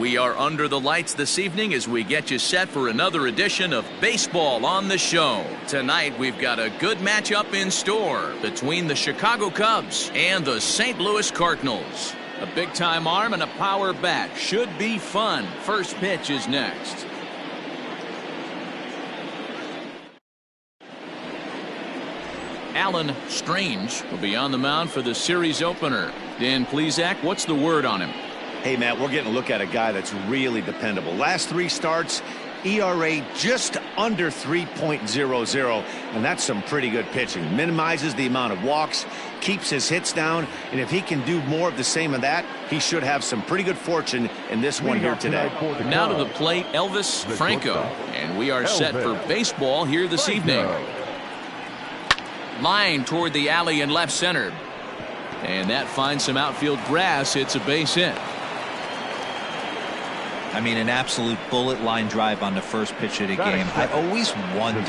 We are under the lights this evening as we get you set for another edition of Baseball on the Show. Tonight we've got a good matchup in store between the Chicago Cubs and the St. Louis Cardinals. A big-time arm and a power bat should be fun. First pitch is next. Alan Strange will be on the mound for the series opener. Dan Plesac, what's the word on him? Hey, Matt, we're getting a look at a guy that's really dependable. Last 3 starts, ERA just under 3.00, and that's some pretty good pitching. Minimizes the amount of walks, keeps his hits down, and if he can do more of the same of that, he should have some pretty good fortune in this one here today. Now to the plate, Elvis Franco, and we are set for baseball here this evening. Line toward the alley in left center, and that finds some outfield grass. It's a base hit. I mean, an absolute bullet line drive on the first pitch of the game. I always wondered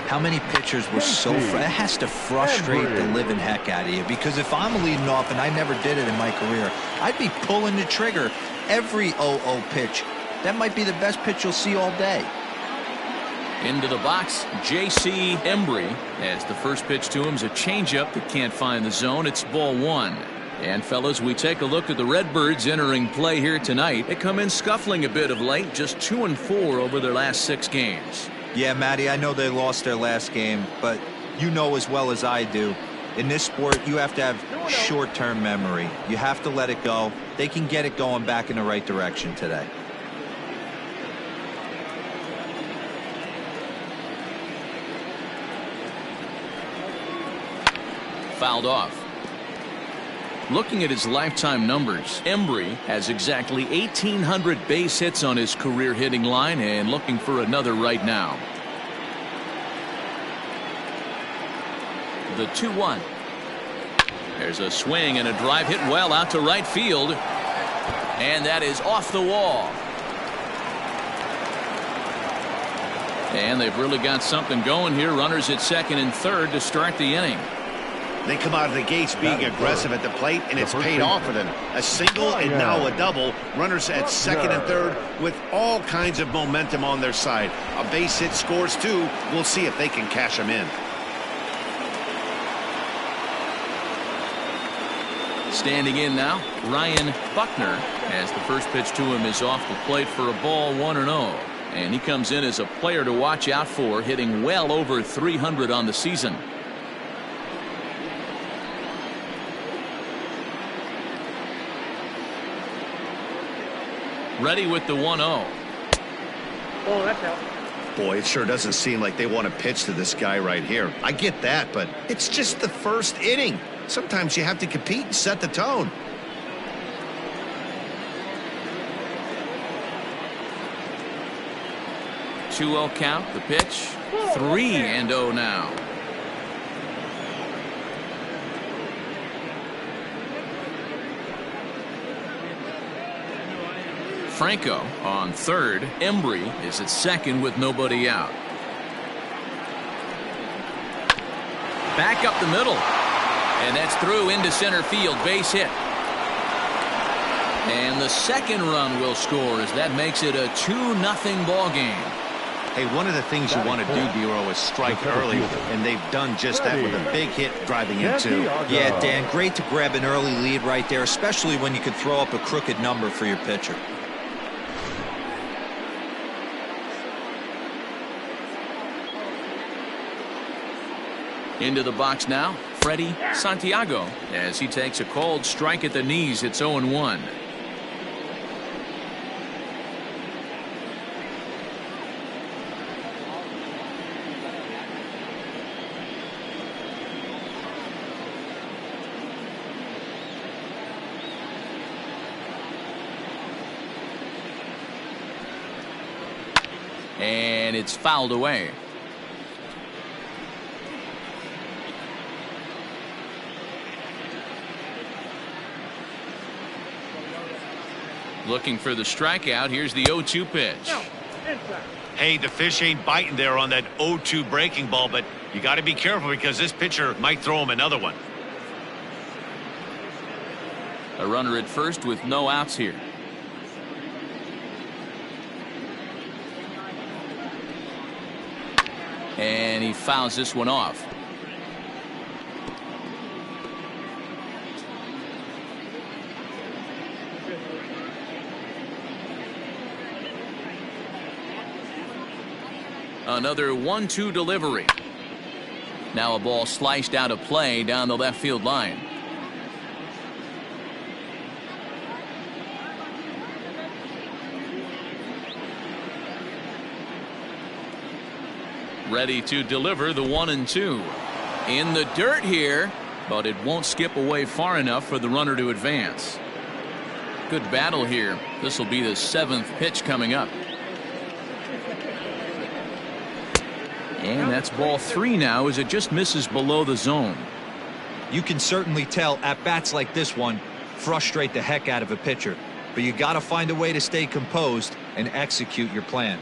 how many pitchers were so it has to frustrate the living heck out of you, because if I'm leading off, and I never did it in my career, I'd be pulling the trigger every 0-0 pitch. That might be the best pitch you'll see all day. Into the box, J.C. Embry, as the first pitch to him is a changeup that can't find the zone. It's ball 1. And fellas, we take a look at the Redbirds entering play here tonight. They come in scuffling a bit of late, just 2-4 over their last 6 games. Yeah, Matty, I know they lost their last game, but you know as well as I do, in this sport you have to have short-term memory. You have to let it go. They can get it going back in the right direction today. Fouled off. Looking at his lifetime numbers, Embry has exactly 1,800 base hits on his career hitting line, and looking for another right now. The 2-1. There's a swing and a drive hit well out to right field, and that is off the wall. And they've really got something going here. Runners at second and third to start the inning. They come out of the gates being aggressive at the plate, and it's paid off for them. A single and now a double. Runners at second and third with all kinds of momentum on their side. A base hit scores 2. We'll see if they can cash them in. Standing in now, Ryan Buckner, as the first pitch to him is off the plate for a ball 1-0. And he comes in as a player to watch out for, hitting well over 300 on the season. Ready with the 1-0. Oh, that's out. Boy, it sure doesn't seem like they want to pitch to this guy right here. I get that, but it's just the first inning. Sometimes you have to compete and set the tone. Two-0 count, the pitch. 3-0 now. Franco on third. Embry is at second with nobody out. Back up the middle, and that's through into center field. Base hit, and the second run will score as that makes it a 2-0 ball game. Hey, one of the things you want to do, Dero, is strike early, and they've done just that with a big hit driving in 2. Yeah, Dan, great to grab an early lead right there, especially when you could throw up a crooked number for your pitcher. Into the box now, Freddie Santiago, as he takes a called strike at the knees. It's 0-1. And it's fouled away. Looking for the strikeout. Here's the 0-2 pitch. Hey, the fish ain't biting there on that 0-2 breaking ball, but you got to be careful because this pitcher might throw him another one. A runner at first with no outs here. And he fouls this one off. Another 1-2 delivery. Now a ball sliced out of play down the left field line. Ready to deliver the 1-2. In the dirt here, but it won't skip away far enough for the runner to advance. Good battle here. This will be the 7th pitch coming up. And that's ball 3 now as it just misses below the zone. You can certainly tell at bats like this one frustrate the heck out of a pitcher, but you got to find a way to stay composed and execute your plan.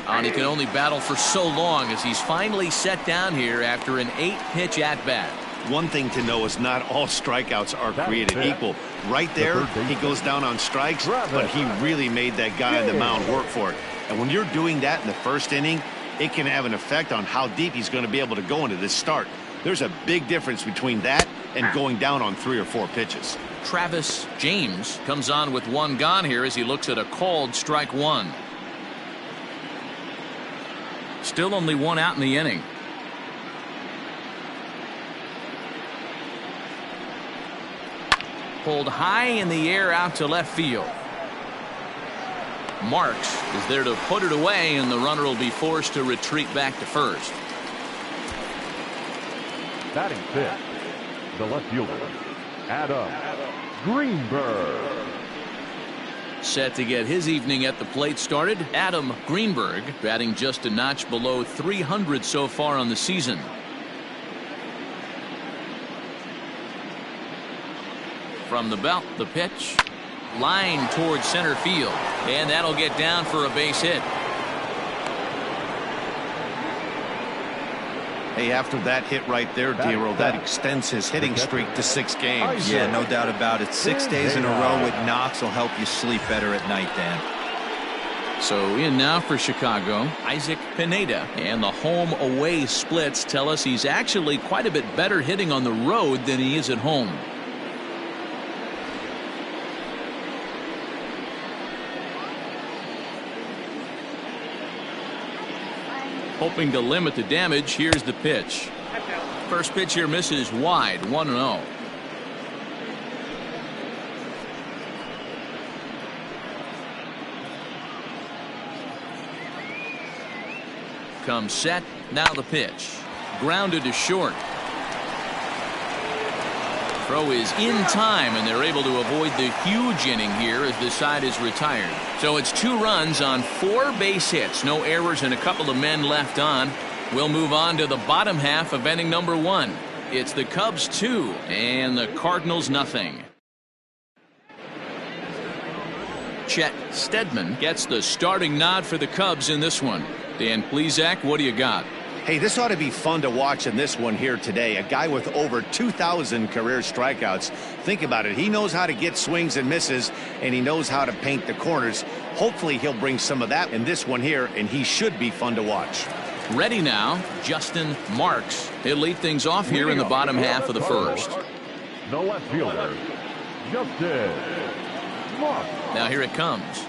And he can only battle for so long as he's finally set down here after an 8-pitch at-bat. One thing to know is not all strikeouts are created equal. Right there, he goes down on strikes, but he really made that guy on the mound work for it. And when you're doing that in the first inning, it can have an effect on how deep he's going to be able to go into this start. There's a big difference between that and going down on 3 or 4 pitches. Travis James comes on with 1 gone here as he looks at a called strike 1. Still only 1 out in the inning. Pulled high in the air out to left field. Marks is there to put it away, and the runner will be forced to retreat back to first. Batting 5th, the left fielder, Adam Greenberg. Set to get his evening at the plate started, Adam Greenberg, batting just a notch below 300 so far on the season. From the belt, the pitch. Line towards center field, and that'll get down for a base hit. Hey, after that hit right there, Dero, that extends his hitting streak to 6 games. Yeah, no doubt about it. 6 days in a row with knocks will help you sleep better at night, Dan. So in now for Chicago, Isaac Pineda, and the home away splits tell us he's actually quite a bit better hitting on the road than he is at home. Hoping to limit the damage, here's the pitch. First pitch here misses wide, 1-0. Comes set, now the pitch. Grounded to short. Throw is in time, and they're able to avoid the huge inning here as the side is retired. So it's 2 runs on 4 base hits, no errors, and a couple of men left on. We'll move on to the bottom half of inning number 1. It's the Cubs 2 and the Cardinals nothing. Chet Steadman gets the starting nod for the Cubs in this one. Dan Plesac, what do you got? Hey, this ought to be fun to watch in this one here today. A guy with over 2,000 career strikeouts. Think about it. He knows how to get swings and misses, and he knows how to paint the corners. Hopefully he'll bring some of that in this one here, and he should be fun to watch. Ready now, Justin Marks. He'll lead things off here in the bottom half of the first. The left fielder, Justin Marks. Now here it comes.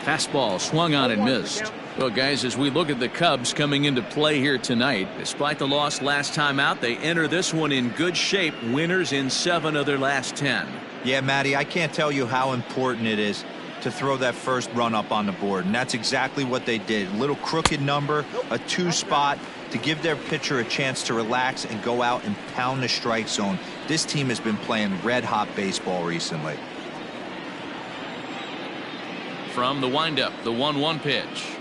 Fastball swung on and missed. Well, guys, as we look at the Cubs coming into play here tonight, despite the loss last time out, they enter this one in good shape, winners in 7 of their last 10. Yeah, Matty, I can't tell you how important it is to throw that first run up on the board, and that's exactly what they did. A little crooked number, a 2 spot to give their pitcher a chance to relax and go out and pound the strike zone. This team has been playing red-hot baseball recently. From the windup, the 1-1 pitch.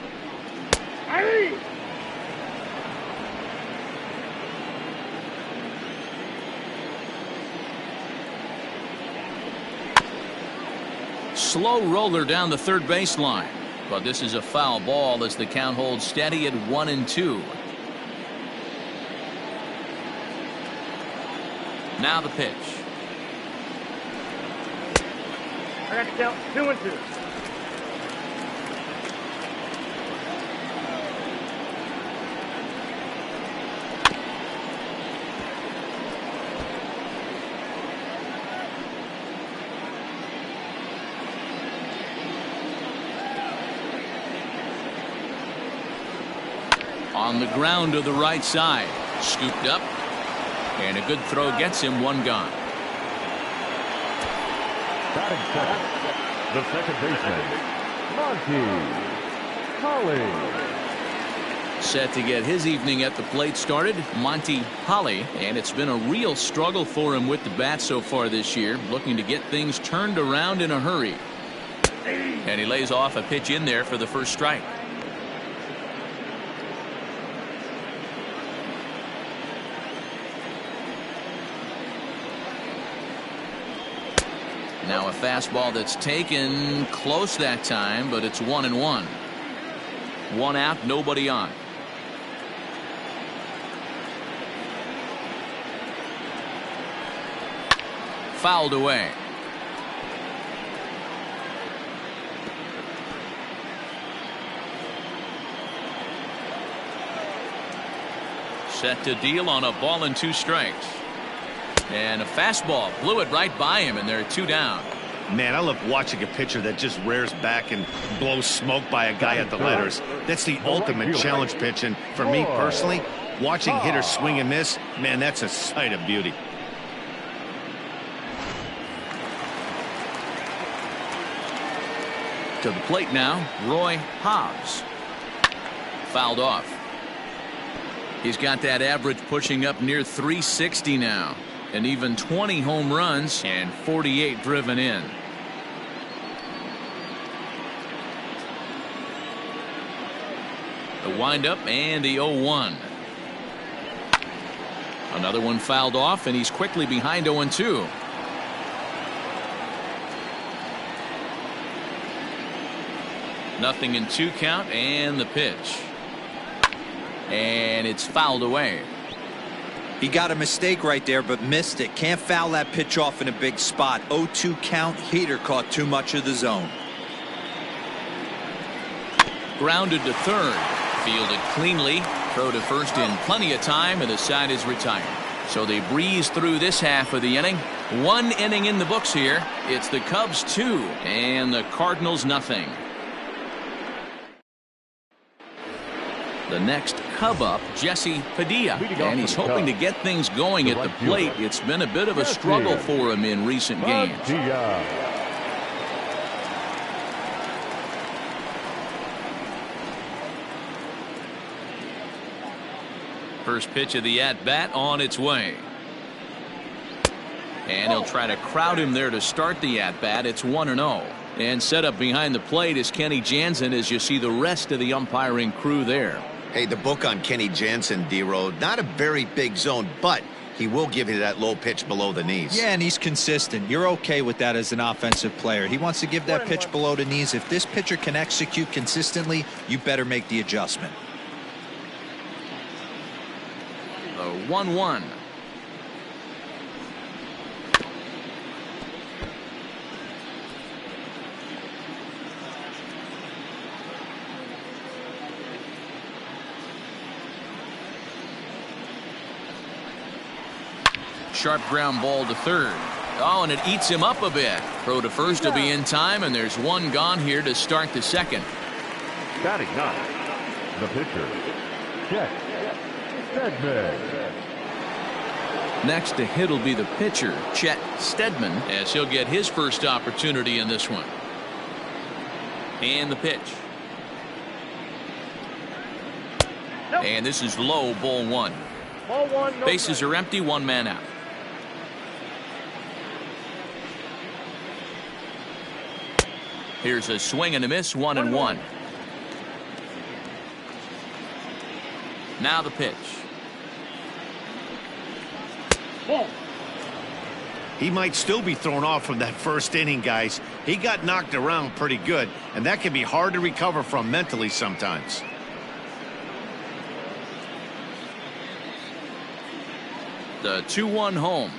Slow roller down the third baseline, but this is a foul ball as the count holds steady at 1-2. Now the pitch. I got to count 2-2. On the ground to the right side. Scooped up. And a good throw gets him one gone. Batting second, the second baseman, Monty Holly. Set to get his evening at the plate started, Monty Holly, and it's been a real struggle for him with the bat so far this year, looking to get things turned around in a hurry. And he lays off a pitch in there for the first strike. Now a fastball that's taken close that time, but it's 1-1. One out, nobody on. Fouled away. Set to deal on a ball and 2 strikes. And a fastball blew it right by him, and there are 2 down. Man, I love watching a pitcher that just rears back and blows smoke by a guy at the letters. That's the ultimate challenge pitch, and for me personally, watching hitters swing and miss, man, that's a sight of beauty. To the plate now, Roy Hobbs. Fouled off. He's got that average pushing up near 360 now. And even 20 home runs and 48 driven in. The windup and the 0-1. Another one fouled off, and he's quickly behind 0-2. Nothing in 2 count, and the pitch. And it's fouled away. He got a mistake right there, but missed it. Can't foul that pitch off in a big spot. 0-2 count. Heater caught too much of the zone. Grounded to third. Fielded cleanly. Throw to first in plenty of time, and the side is retired. So they breeze through this half of the inning. 1 inning in the books here. It's the Cubs 2 and the Cardinals nothing. The next Cub up, Jesse Padilla, and he's hoping to get things going at the plate. It's been a bit of a struggle for him in recent games. First pitch of the at-bat on its way. And he'll try to crowd him there to start the at-bat. It's 1-0. And set up behind the plate is Kenny Jansen as you see the rest of the umpiring crew there. Hey, the book on Kenny Jansen, D-Row, not a very big zone, but he will give you that low pitch below the knees. Yeah, and he's consistent. You're okay with that as an offensive player. He wants to give that pitch below the knees. If this pitcher can execute consistently, you better make the adjustment. The 1-1. Sharp ground ball to third. Oh, and it eats him up a bit. Throw to first will be in time, and there's 1 gone here to start the second. Batting 9, the pitcher, Chet Steadman. Next to hit will be the pitcher, Chet Steadman, as he'll get his first opportunity in this one. And the pitch. And this is low, ball 1. Ball 1, no Bases are empty, 1 man out. Here's a swing and a miss, 1-1. Now the pitch. Ball. He might still be thrown off from that first inning, guys. He got knocked around pretty good, and that can be hard to recover from mentally sometimes. The 2-1 home.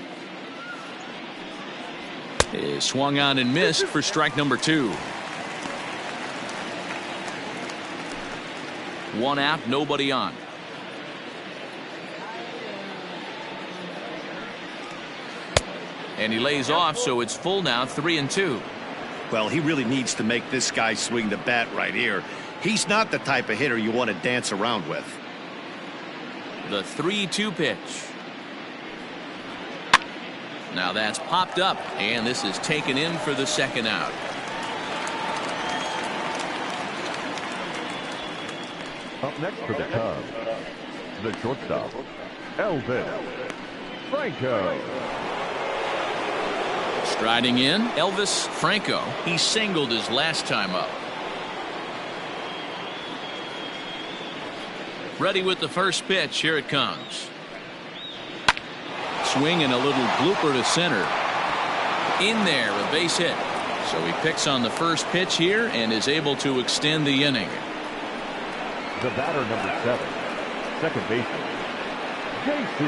Is swung on and missed for strike number 2. 1 out, nobody on. And he lays off, so it's full now, 3-2. Well, he really needs to make this guy swing the bat right here. He's not the type of hitter you want to dance around with. The 3-2 pitch. Now that's popped up, and this is taken in for the second out. Up next for the Cubs, the shortstop, Elvis Franco. Striding in, Elvis Franco. He singled his last time up. Ready with the first pitch. Here it comes. Swing and a little blooper to center. In there, a base hit. So he picks on the first pitch here and is able to extend the inning. The batter, number 7, second baseman, J.C.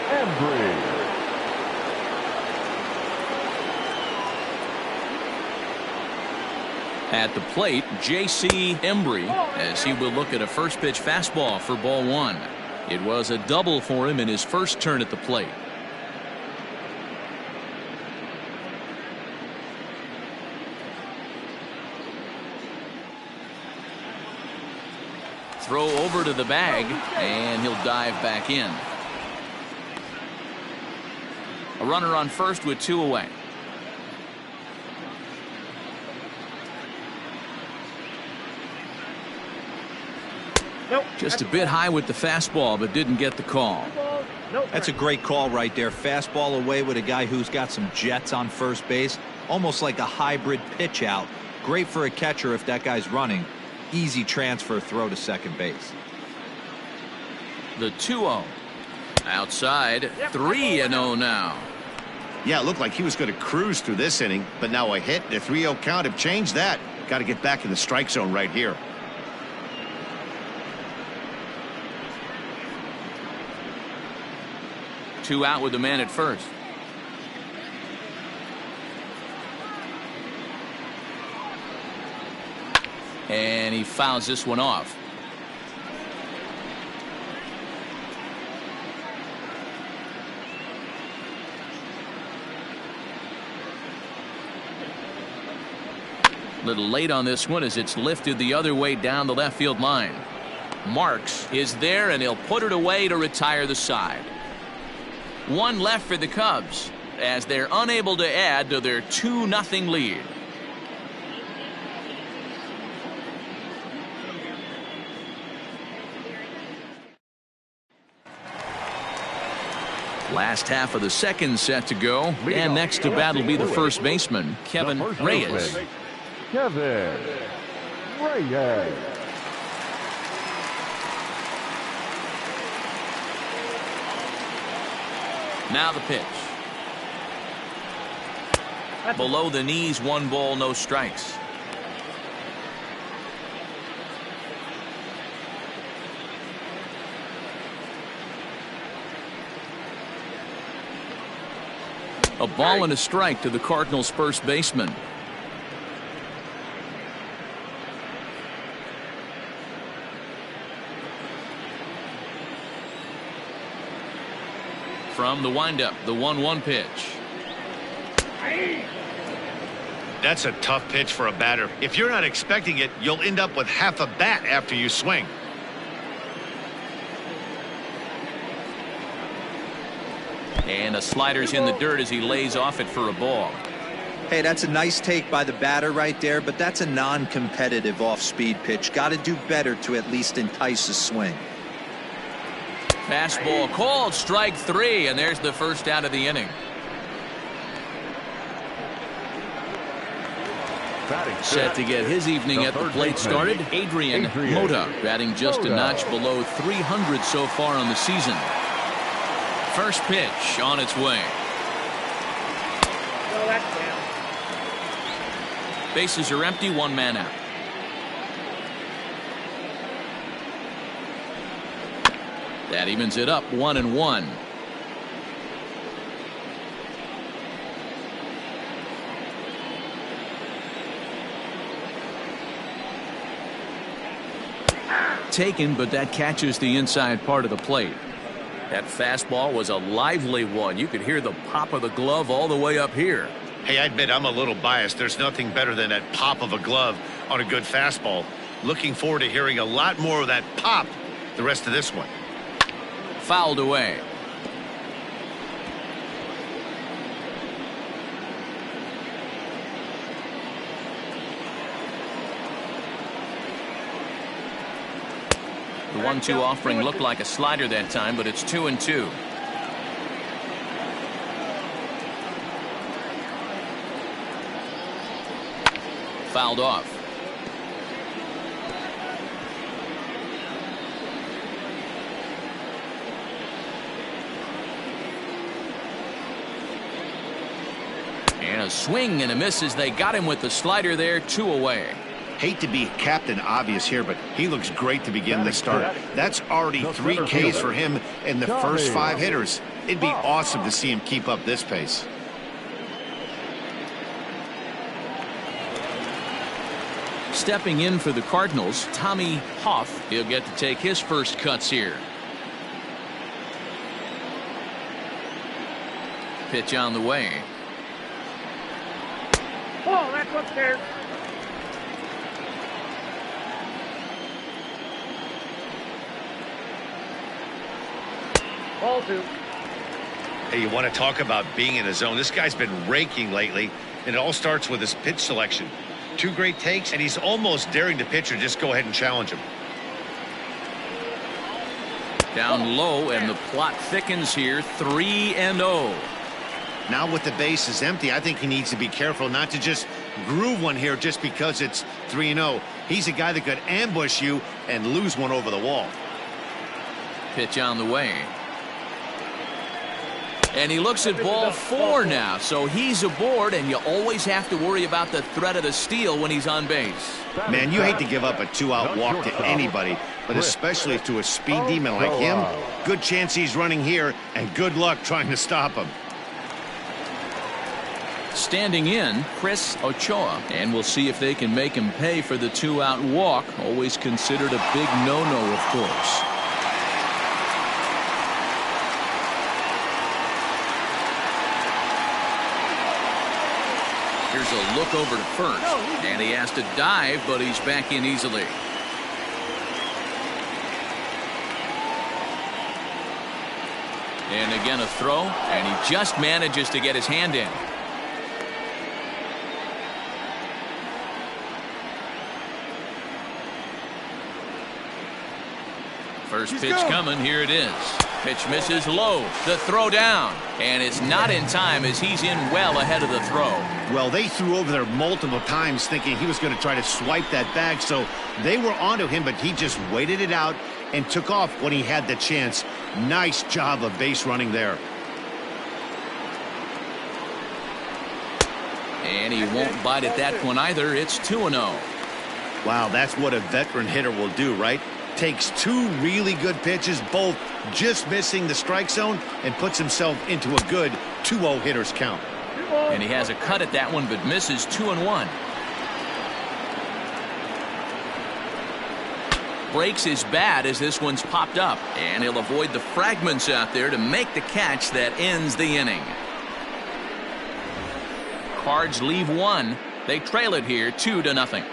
Embry. At the plate, J.C. Embry, as he will look at a first pitch fastball for ball 1. It was a double for him in his first turn at the plate. Throw over to the bag, and he'll dive back in. A runner on first with 2 away. Just a bit high with the fastball, but didn't get the call. That's a great call right there. Fastball away with a guy who's got some jets on first base. Almost like a hybrid pitch out. Great for a catcher if that guy's running. Easy transfer throw to second base. The 2-0. Outside, 3-0 now. Yeah, it looked like he was going to cruise through this inning, but now a hit and a 3-0 count have changed that. Got to get back in the strike zone right here. Two out with the man at first. And he fouls this one off. Little late on this one as it's lifted the other way down the left field line. Marks is there, and he'll put it away to retire the side. One left for the Cubs as they're unable to add to their 2-0 lead. Last half of the second set to go, and next to bat will be the first baseman, Kevin Reyes. Kevin Reyes. Now the pitch. Below the knees, 1 ball, no strikes. A ball and a strike to the Cardinals' first baseman. From the windup, the 1-1 pitch. That's a tough pitch for a batter. If you're not expecting it, you'll end up with half a bat after you swing. And a slider's in the dirt as he lays off it for a ball. Hey, that's a nice take by the batter right there, but that's a non-competitive off-speed pitch. Got to do better to at least entice a swing. Fastball called, strike 3, and there's the first out of the inning. Set to get his evening at the plate started, Adrian Mota, batting just a notch below 300 so far on the season. First pitch on its way. Bases are empty, 1 man out. That evens it up, 1-1. Taken, but that catches the inside part of the plate. That fastball was a lively one. You could hear the pop of the glove all the way up here. Hey, I admit I'm a little biased. There's nothing better than that pop of a glove on a good fastball. Looking forward to hearing a lot more of that pop the rest of this one. Fouled away. The 1-2 offering looked like a slider that time, but it's 2-2. Fouled off. And a swing and a miss as they got him with the slider there. 2 away. Hate to be Captain Obvious here, but he looks great to begin the start. That's already 3 Ks for him in the first 5 hitters. It'd be awesome to see him keep up this pace. Stepping in for the Cardinals, Tommy Hoff. He'll get to take his first cuts here. Pitch on the way. Oh, that's upstairs. Ball 2. Hey, you want to talk about being in the zone? This guy's been raking lately, and it all starts with his pitch selection. 2 great takes, and he's almost daring the pitcher just go ahead and challenge him. Down low, and the plot thickens here. 3-0. Now with the bases empty, I think he needs to be careful not to just groove one here just because it's 3-0. He's a guy that could ambush you and lose one over the wall. Pitch on the way. And he looks at ball 4 now, so he's aboard, and you always have to worry about the threat of the steal when he's on base. Man, you hate to give up a 2-out walk to anybody, but especially to a speed demon like him. Good chance he's running here, and good luck trying to stop him. Standing in, Chris Ochoa, and we'll see if they can make him pay for the 2-out walk. Always considered a big no-no, of course. Here's a look over to first, and he has to dive, but he's back in easily. And again a throw, and he just manages to get his hand in. First pitch coming, here it is. Pitch misses low, the throw down, and it's not in time as he's in well ahead of the throw. Well, they threw over there multiple times thinking he was going to try to swipe that bag, so they were onto him, but he just waited it out and took off when he had the chance. Nice job of base running there. And he won't bite at that one either. It's 2-0. Wow, that's what a veteran hitter will do, right? Takes 2 really good pitches, both just missing the strike zone, and puts himself into a good 2-0 hitter's count. And he has a cut at that one, but misses 2-1. Breaks his bat as this one's popped up, and he'll avoid the fragments out there to make the catch that ends the inning. Cards leave 1. They trail it here 2-0.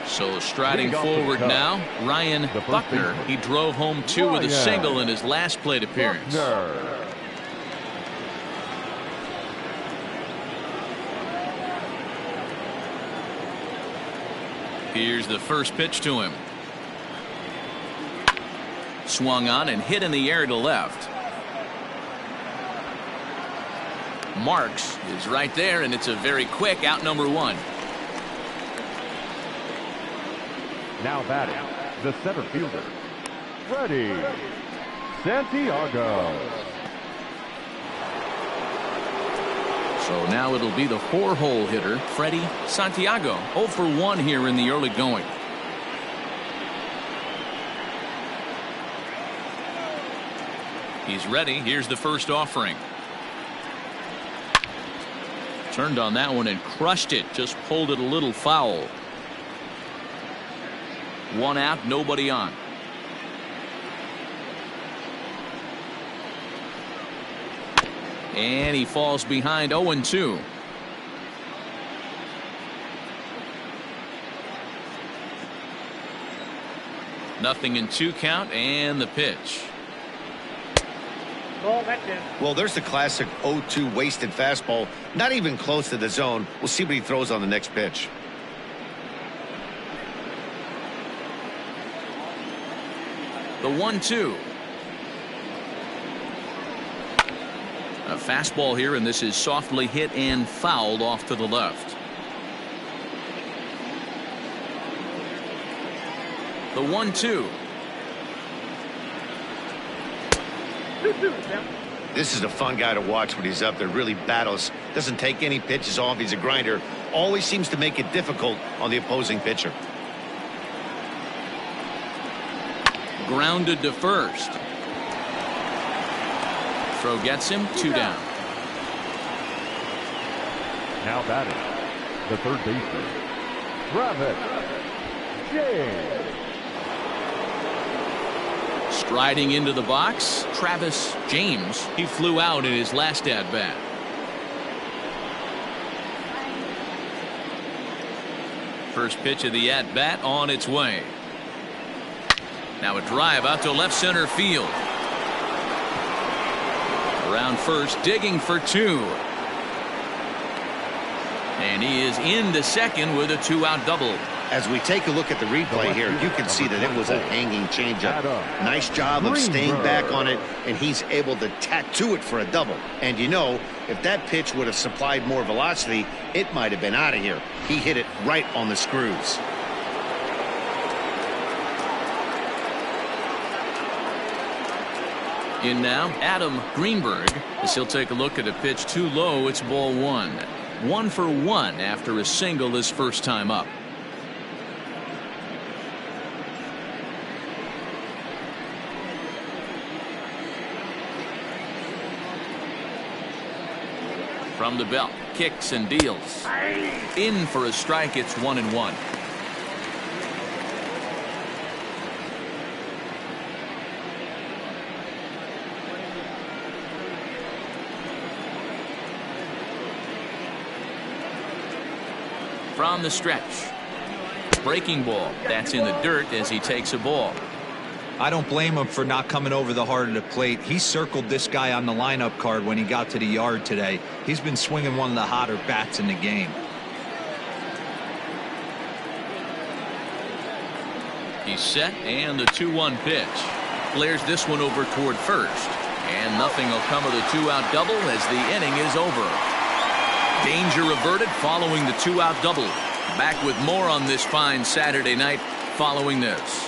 So striding forward now, Ryan Buckner. He drove home 2 with a single in his last plate appearance. Here's the first pitch to him. Swung on and hit in the air to left. Marks is right there, and it's a very quick out number 1. Now batting, the center fielder, Freddie Santiago. So now it'll be the 4-hole hitter, Freddie Santiago. 0 for 1 here in the early going. He's ready. Here's the first offering. Turned on that one and crushed it. Just pulled it a little foul. 1 out, nobody on. And he falls behind 0-2. 0-2 count and the pitch. Ball, that's it. Well, there's the classic 0-2 wasted fastball. Not even close to the zone. We'll see what he throws on the next pitch. The 1-2. A fastball here, and this is softly hit and fouled off to the left. The 1-2. This is a fun guy to watch when he's up there. Really battles. Doesn't take any pitches off. He's a grinder. Always seems to make it difficult on the opposing pitcher. Grounded to first. Throw gets him, 2 down. Now batting, the third baseman, Travis James. Striding into the box, Travis James. He flew out in his last at-bat. First pitch of the at-bat on its way. Now a drive out to left center field. Around first, digging for 2. And he is into second with a 2-out double. As we take a look at the replay here, you can see that it was a hanging changeup. Nice job of staying back on it, and he's able to tattoo it for a double. And you know, if that pitch would have supplied more velocity, it might have been out of here. He hit it right on the screws. In now, Adam Greenberg, as he'll take a look at a pitch too low. It's ball 1. 1 for 1 after a single his first time up. From the belt, kicks and deals. In for a strike. It's 1-1. From the stretch. Breaking ball. That's in the dirt as he takes a ball. I don't blame him for not coming over the heart of the plate. He circled this guy on the lineup card when he got to the yard today. He's been swinging one of the hotter bats in the game. He's set, and the 2-1 pitch. Flares this one over toward first. And nothing will come of the 2-out double as the inning is over. Danger averted following the 2-out double. Back with more on this fine Saturday night following this.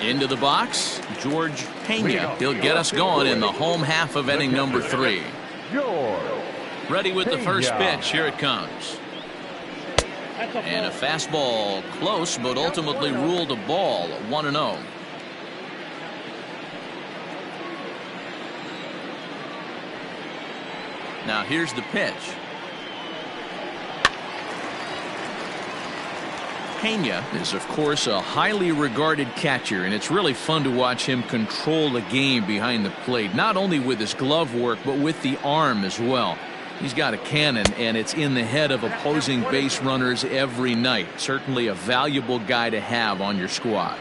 Into the box, George Pena. He'll get us going in the home half of inning number 3. Ready with the first pitch. Here it comes. And a fastball close, but ultimately ruled a ball. 1-0. Now here's the pitch. Pena is, of course, a highly regarded catcher, and it's really fun to watch him control the game behind the plate, not only with his glove work, but with the arm as well. He's got a cannon, and it's in the head of opposing base runners every night. Certainly a valuable guy to have on your squad.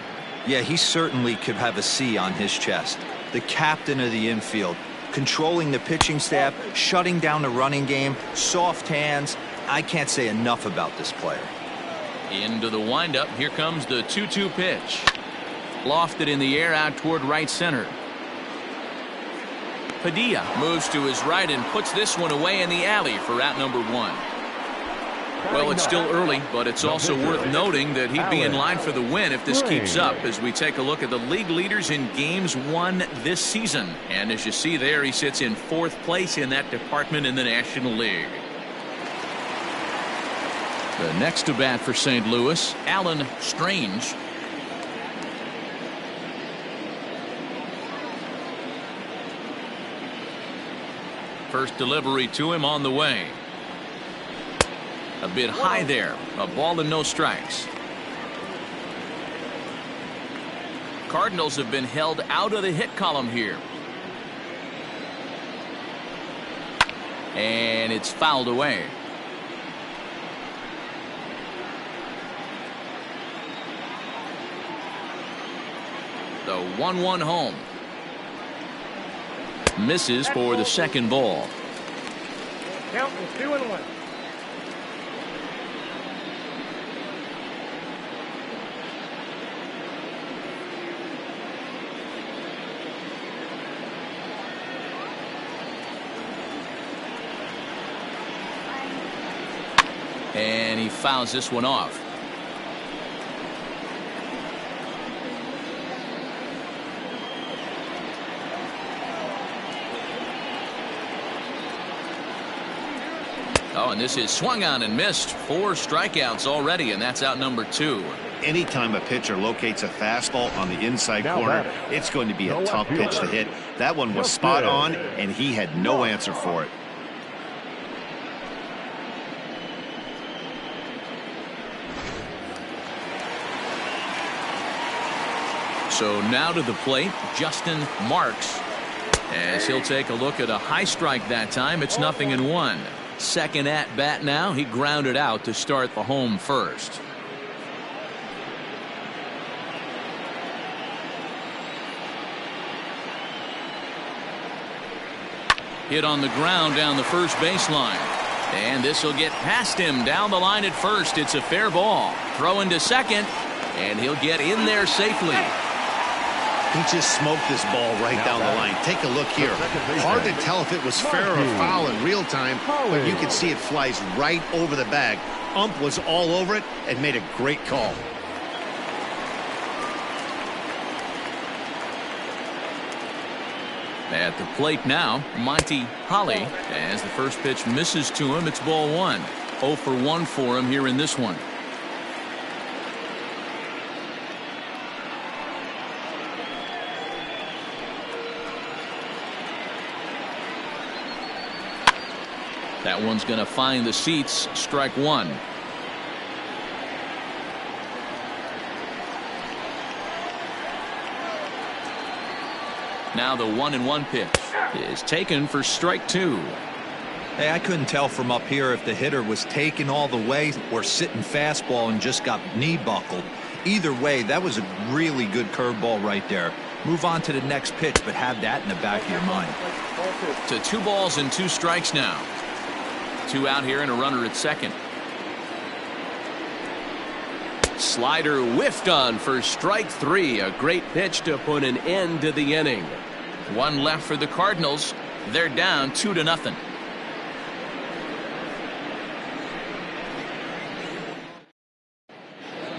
Yeah, he certainly could have a C on his chest. The captain of the infield, controlling the pitching staff, shutting down the running game, soft hands. I can't say enough about this player. Into the windup. Here comes the 2-2 pitch. Lofted in the air out toward right center. Padilla moves to his right and puts this one away in the alley for out number 1. Well, it's still early, but it's also worth noting that he'd be in line for the win if this keeps up as we take a look at the league leaders in games won this season. And as you see there, he sits in 4th place in that department in the National League. The next to bat for St. Louis, Alan Strange. First delivery to him on the way. A bit high there. A ball and no strikes. Cardinals have been held out of the hit column here. And it's fouled away. The 1-1 home. Misses for the second ball. Count is 2-1. And he fouls this one off. Oh, and this is swung on and missed. 4 strikeouts already, and that's out number 2. Anytime a pitcher locates a fastball on the inside corner, it's going to be a tough pitch to hit. That one was spot on, and he had no answer for it. So now to the plate, Justin Marks. As he'll take a look at a high strike that time, it's 0-1. Second at bat now, he grounded out to start the home first. Hit on the ground down the first baseline. And this will get past him down the line at first. It's a fair ball. Throwing to second, and he'll get in there safely. He just smoked this ball right down the line. Take a look here. Hard to tell if it was fair or foul in real time, but you can see it flies right over the bag. Ump was all over it and made a great call. At the plate now, Monty Holly. As the first pitch misses to him, it's ball 1. 0 for 1 for him here in this one. That one's going to find the seats. Strike 1. Now the 1-1 pitch is taken for strike 2. Hey, I couldn't tell from up here if the hitter was taking all the way or sitting fastball and just got knee buckled. Either way, that was a really good curveball right there. Move on to the next pitch, but have that in the back of your mind. To 2 balls and 2 strikes now. 2 out here and a runner at second. Slider whiffed on for strike 3. A great pitch to put an end to the inning. 1 left for the Cardinals. They're down 2-0.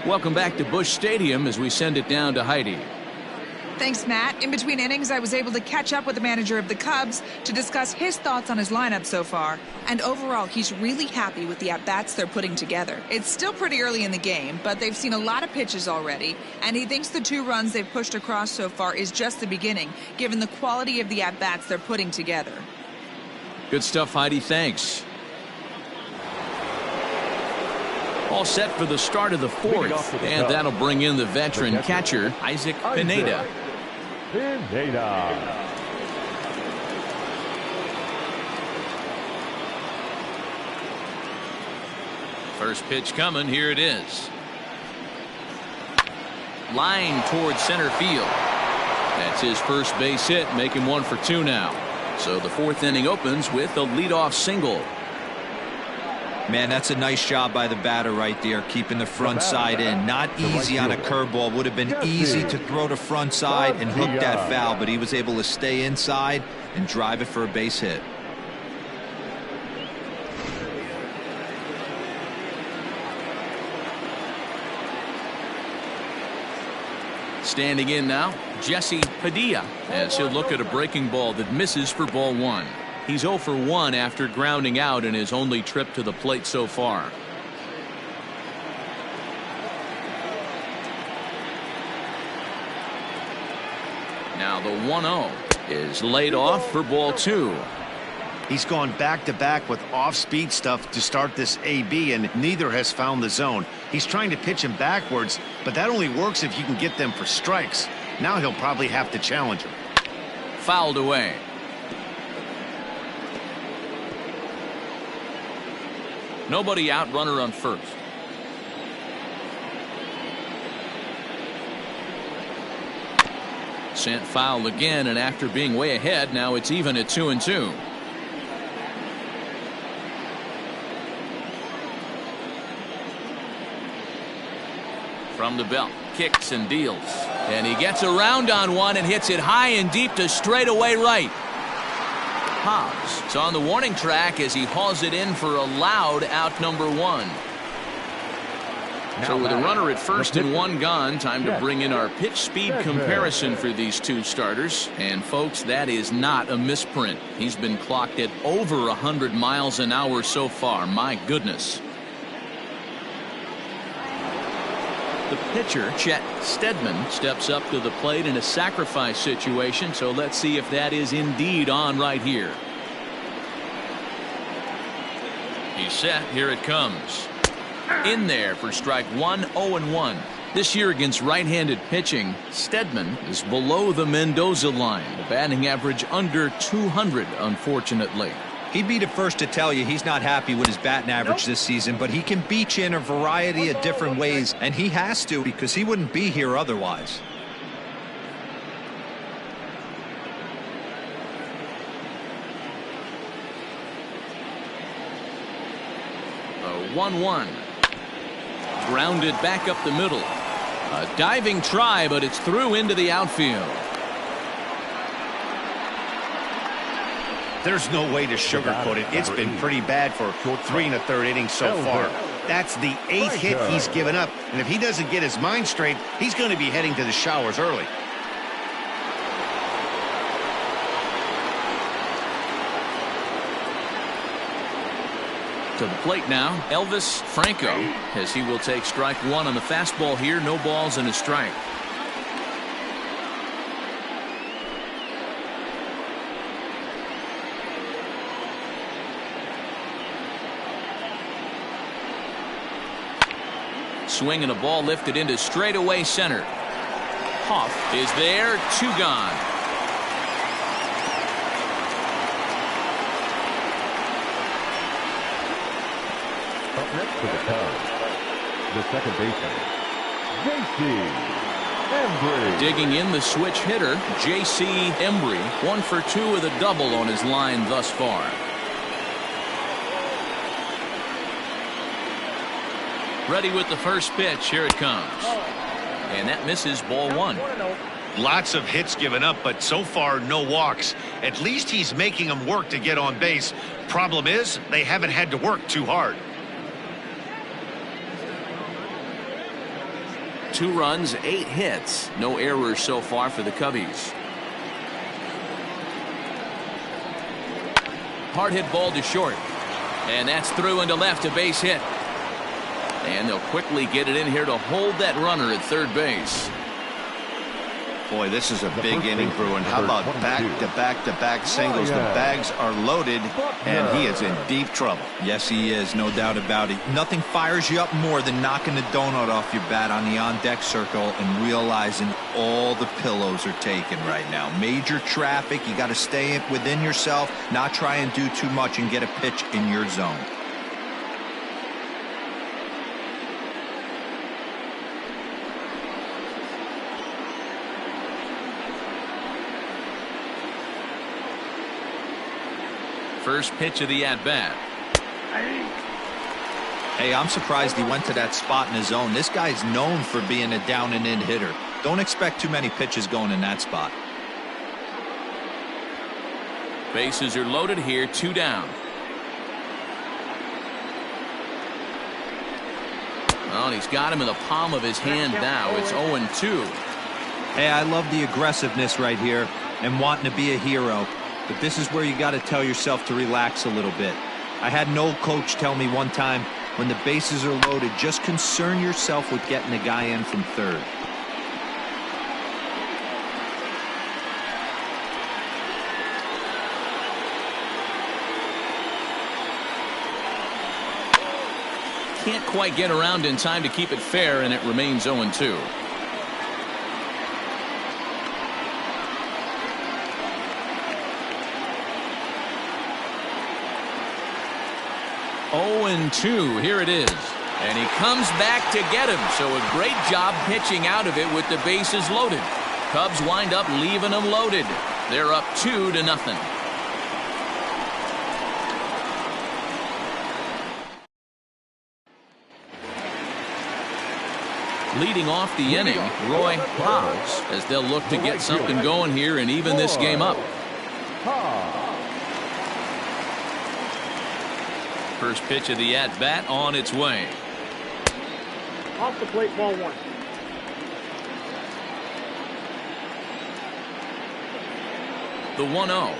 Welcome back to Busch Stadium as we send it down to Heidi. Thanks, Matt. In between innings, I was able to catch up with the manager of the Cubs to discuss his thoughts on his lineup so far. And overall, he's really happy with the at-bats they're putting together. It's still pretty early in the game, but they've seen a lot of pitches already, and he thinks the 2 runs they've pushed across so far is just the beginning, given the quality of the at-bats they're putting together. Good stuff, Heidi. Thanks. All set for the start of the 4th, and that'll bring in the veteran catcher, Isaac Pineda. First pitch coming. Here it is. Line towards center field. That's his first base hit, making 1 for 2 now. So the 4th inning opens with a leadoff single. Man, that's a nice job by the batter right there, keeping the front side in. Not easy on a curveball. Would have been easy to throw the front side and hook that foul, but he was able to stay inside and drive it for a base hit. Standing in now, Jesse Padilla, as he'll look at a breaking ball that misses for ball 1. He's 0 for 1 after grounding out in his only trip to the plate so far. Now the 1-0 is laid off for ball 2. He's gone back-to-back with off-speed stuff to start this AB, and neither has found the zone. He's trying to pitch him backwards, but that only works if you can get them for strikes. Now he'll probably have to challenge him. Fouled away. Nobody out, runner on first. Sent foul again, and after being way ahead, now it's even at 2-2. From the belt, kicks and deals. And he gets around on one and hits it high and deep to straightaway right. Hobbs is on the warning track as he hauls it in for a loud out number 1. So with a runner at first and 1 gone, time to bring in our pitch speed comparison for these two starters. And folks, that is not a misprint. He's been clocked at over 100 miles an hour so far. My goodness. The pitcher, Chet Steadman, steps up to the plate in a sacrifice situation, so let's see if that is indeed on right here. He's set. Here it comes. In there for strike 1, 0-1. This year against right-handed pitching, Steadman is below the Mendoza line. The batting average under 200, unfortunately. He'd be the first to tell you he's not happy with his batting average this season, but he can beat you in a variety of different ways, and he has to because he wouldn't be here otherwise. A 1-1. Grounded back up the middle. A diving try, but it's through into the outfield. There's no way to sugarcoat it. It's been pretty bad for 3 1/3 innings so far. That's the 8th hit he's given up, and if he doesn't get his mind straight, he's going to be heading to the showers early. To the plate now, Elvis Franco, as he will take strike 1 on the fastball here. No balls and a strike. Swing and a ball lifted into straightaway center. Hoff is there, 2 gone. Up next to the Cubs, the second baseman, J.C. Embry. Digging in the switch hitter, J.C. Embry, 1 for 2 with a double on his line thus far. Ready with the first pitch. Here it comes. And that misses, ball 1. Lots of hits given up, but so far no walks. At least he's making them work to get on base. Problem is, they haven't had to work too hard. 2 runs, 8 hits. No errors so far for the Cubbies. Hard hit ball to short. And that's through into left, a base hit. And they'll quickly get it in here to hold that runner at third base. Boy, this is a big inning, Bruin. How about back-to-back-to-back singles? The bags are loaded, and he is in deep trouble. Yes, he is, no doubt about it. Nothing fires you up more than knocking the donut off your bat on the on-deck circle and realizing all the pillows are taken right now. Major traffic. You got to stay within yourself, not try and do too much and get a pitch in your zone. First pitch of the at-bat. Hey, I'm surprised he went to that spot in his zone. This guy's known for being a down-and-in hitter. Don't expect too many pitches going in that spot. Bases are loaded here, 2 down. Well, he's got him in the palm of his hand now. It's 0-2. Hey, I love the aggressiveness right here and wanting to be a hero. But this is where you got to tell yourself to relax a little bit. I had an old coach tell me one time, when the bases are loaded, just concern yourself with getting the guy in from third. Can't quite get around in time to keep it fair, and it remains 0-2. 2-2. Here it is. And he comes back to get him. So a great job pitching out of it with the bases loaded. Cubs wind up leaving them loaded. They're up 2-0. Leading off the inning, Roy Hobbs, as they'll look to get something going here and even this game up. First pitch of the at-bat on its way. Off the plate, ball 1. The 1-0.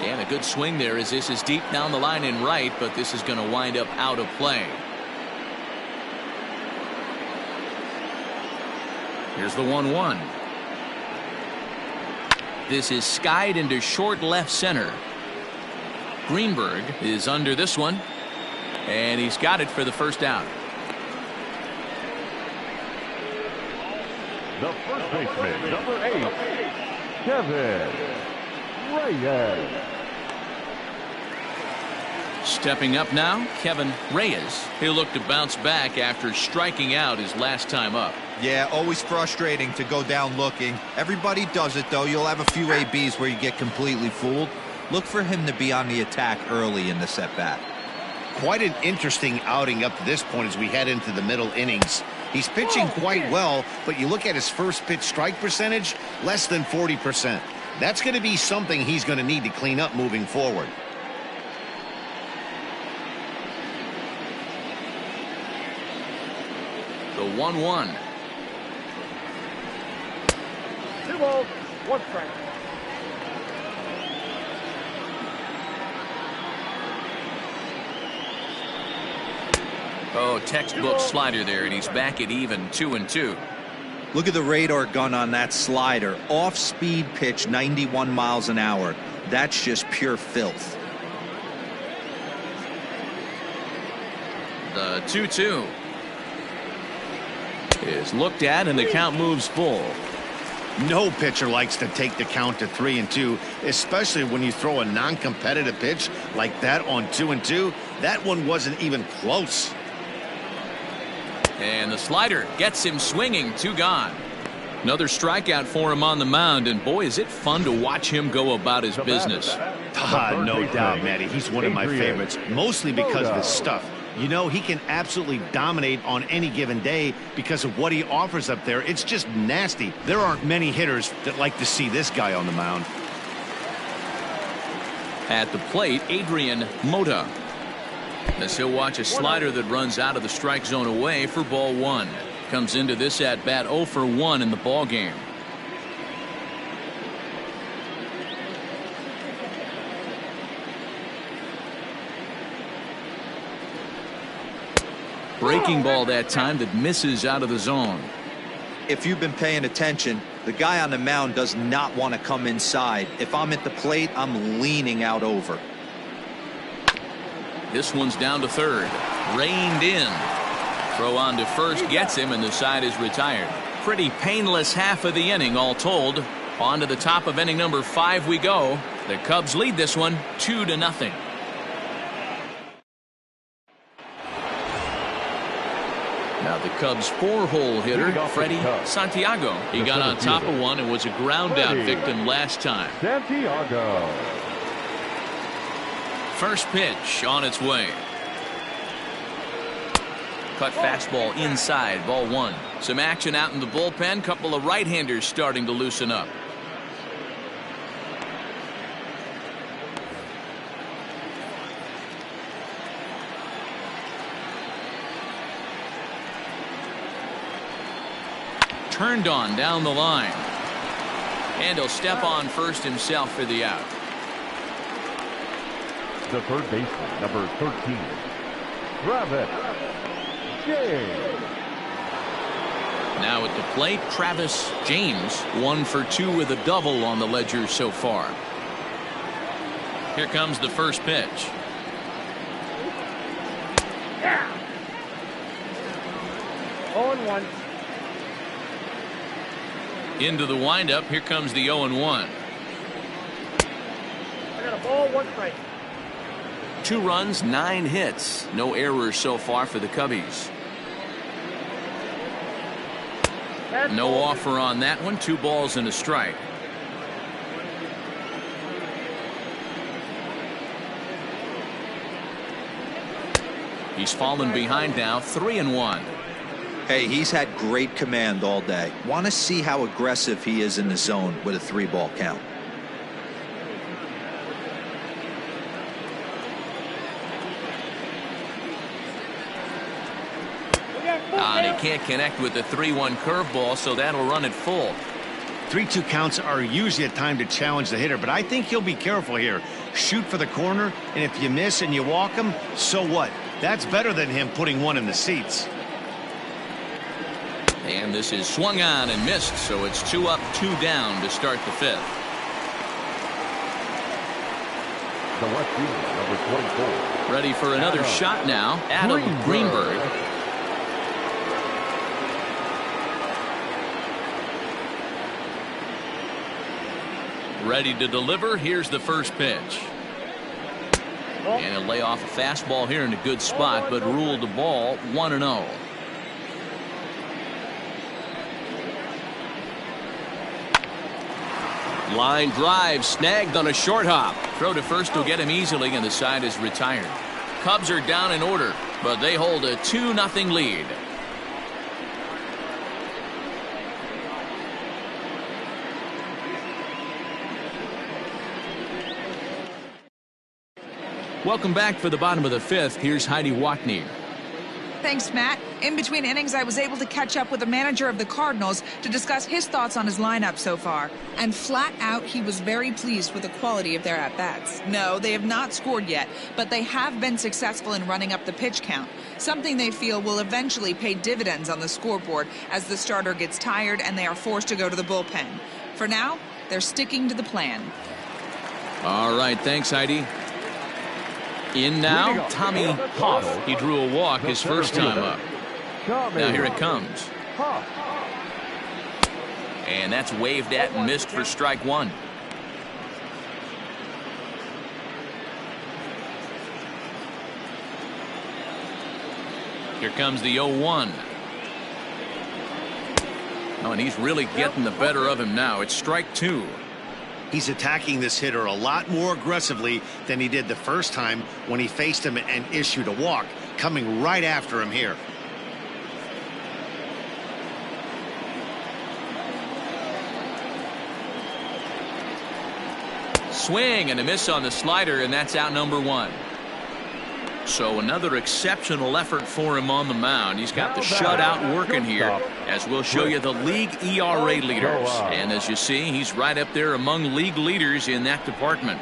And a good swing there as this is deep down the line in right, but this is going to wind up out of play. Here's the 1-1. This is skied into short left center. Greenberg is under this one, and he's got it for the first out. The first baseman, number 8, Kevin Reyes. Stepping up now, Kevin Reyes. He'll look to bounce back after striking out his last time up. Yeah, always frustrating to go down looking. Everybody does it, though. You'll have a few ABs where you get completely fooled. Look for him to be on the attack early in the at-bat. Quite an interesting outing up to this point as we head into the middle innings. He's pitching quite well, but you look at his first pitch strike percentage, less than 40%. That's going to be something he's going to need to clean up moving forward. The 1-1. 2 balls, 1 strike. Oh, textbook slider there, and he's back at even 2-2. Look at the radar gun on that slider. Off-speed pitch, 91 miles an hour. That's just pure filth. The 2-2 is looked at, and the count moves full. No pitcher likes to take the count to 3-2, especially when you throw a non-competitive pitch like that on 2-2. That one wasn't even close. And the slider gets him swinging. 2 gone. Another strikeout for him on the mound, and boy, is it fun to watch him go about his business. No doubt, Matty. He's one of my favorites, mostly because of his stuff. You know, he can absolutely dominate on any given day because of what he offers up there. It's just nasty. There aren't many hitters that like to see this guy on the mound. At the plate, Adrian Mota, as he'll watch a slider that runs out of the strike zone away for ball 1. Comes into this at bat 0 for 1 in the ball game. Breaking ball that time that misses out of the zone. If you've been paying attention, the guy on the mound does not want to come inside. If I'm at the plate, I'm leaning out over. This one's down to third. Reined in. Throw on to first gets him, and the side is retired. Pretty painless half of the inning all told. On to the top of inning number 5 we go. The Cubs lead this one 2-0. Now the Cubs' 4-hole hitter, Freddie Santiago. He got on top of one and was a ground out victim last time. Santiago. First pitch on its way. Cut fastball inside, ball 1. Some action out in the bullpen. Couple of right-handers starting to loosen up. Turned on down the line. And he'll step on first himself for the out. The third baseman, number 13, Travis James. Now at the plate, Travis James, 1 for 2 with a double on the ledger so far. Here comes the first pitch. Yeah. 0-1. Into the windup. Here comes the 0-1. I got a ball, 1 strike. 2 runs, 9 hits. No errors so far for the Cubbies. No offer on that one. 2 balls and a strike. He's fallen behind now, 3-1. Hey, he's had great command all day. Want to see how aggressive he is in the zone with a 3-ball count. And he can't connect with the 3-1 curveball, so that'll run it full. 3-2 counts are usually a time to challenge the hitter, but I think he'll be careful here. Shoot for the corner, and if you miss and you walk him, so what? That's better than him putting one in the seats. And this is swung on and missed, so it's 2 up, 2 down to start the 5th. The left fielder, number 24. Ready for another shot now. Adam Greenberg. Ready to deliver. Here's the first pitch. And he'll lay off a fastball here in a good spot, but ruled the ball 1-0. Line drive snagged on a short hop. Throw to first will get him easily, and the side is retired. Cubs are down in order, but they hold a 2-0 lead. Welcome back for the bottom of the 5th. Here's Heidi Watney. Thanks, Matt. In between innings, I was able to catch up with the manager of the Cardinals to discuss his thoughts on his lineup so far. And flat out, he was very pleased with the quality of their at-bats. No, they have not scored yet, but they have been successful in running up the pitch count, something they feel will eventually pay dividends on the scoreboard as the starter gets tired and they are forced to go to the bullpen. For now, they're sticking to the plan. All right, thanks, Heidi. In now, Tommy Hoff. He drew a walk his first time up. Now here it comes. And that's waved at and missed for strike 1. Here comes the 0-1. Oh, and he's really getting the better of him now. It's strike 2. He's attacking this hitter a lot more aggressively than he did the first time when he faced him and issued a walk, coming right after him here. Swing and a miss on the slider, and that's out number 1. So another exceptional effort for him on the mound. He's got the shutout working here, as we'll show you the league ERA leaders. And as you see, he's right up there among league leaders in that department.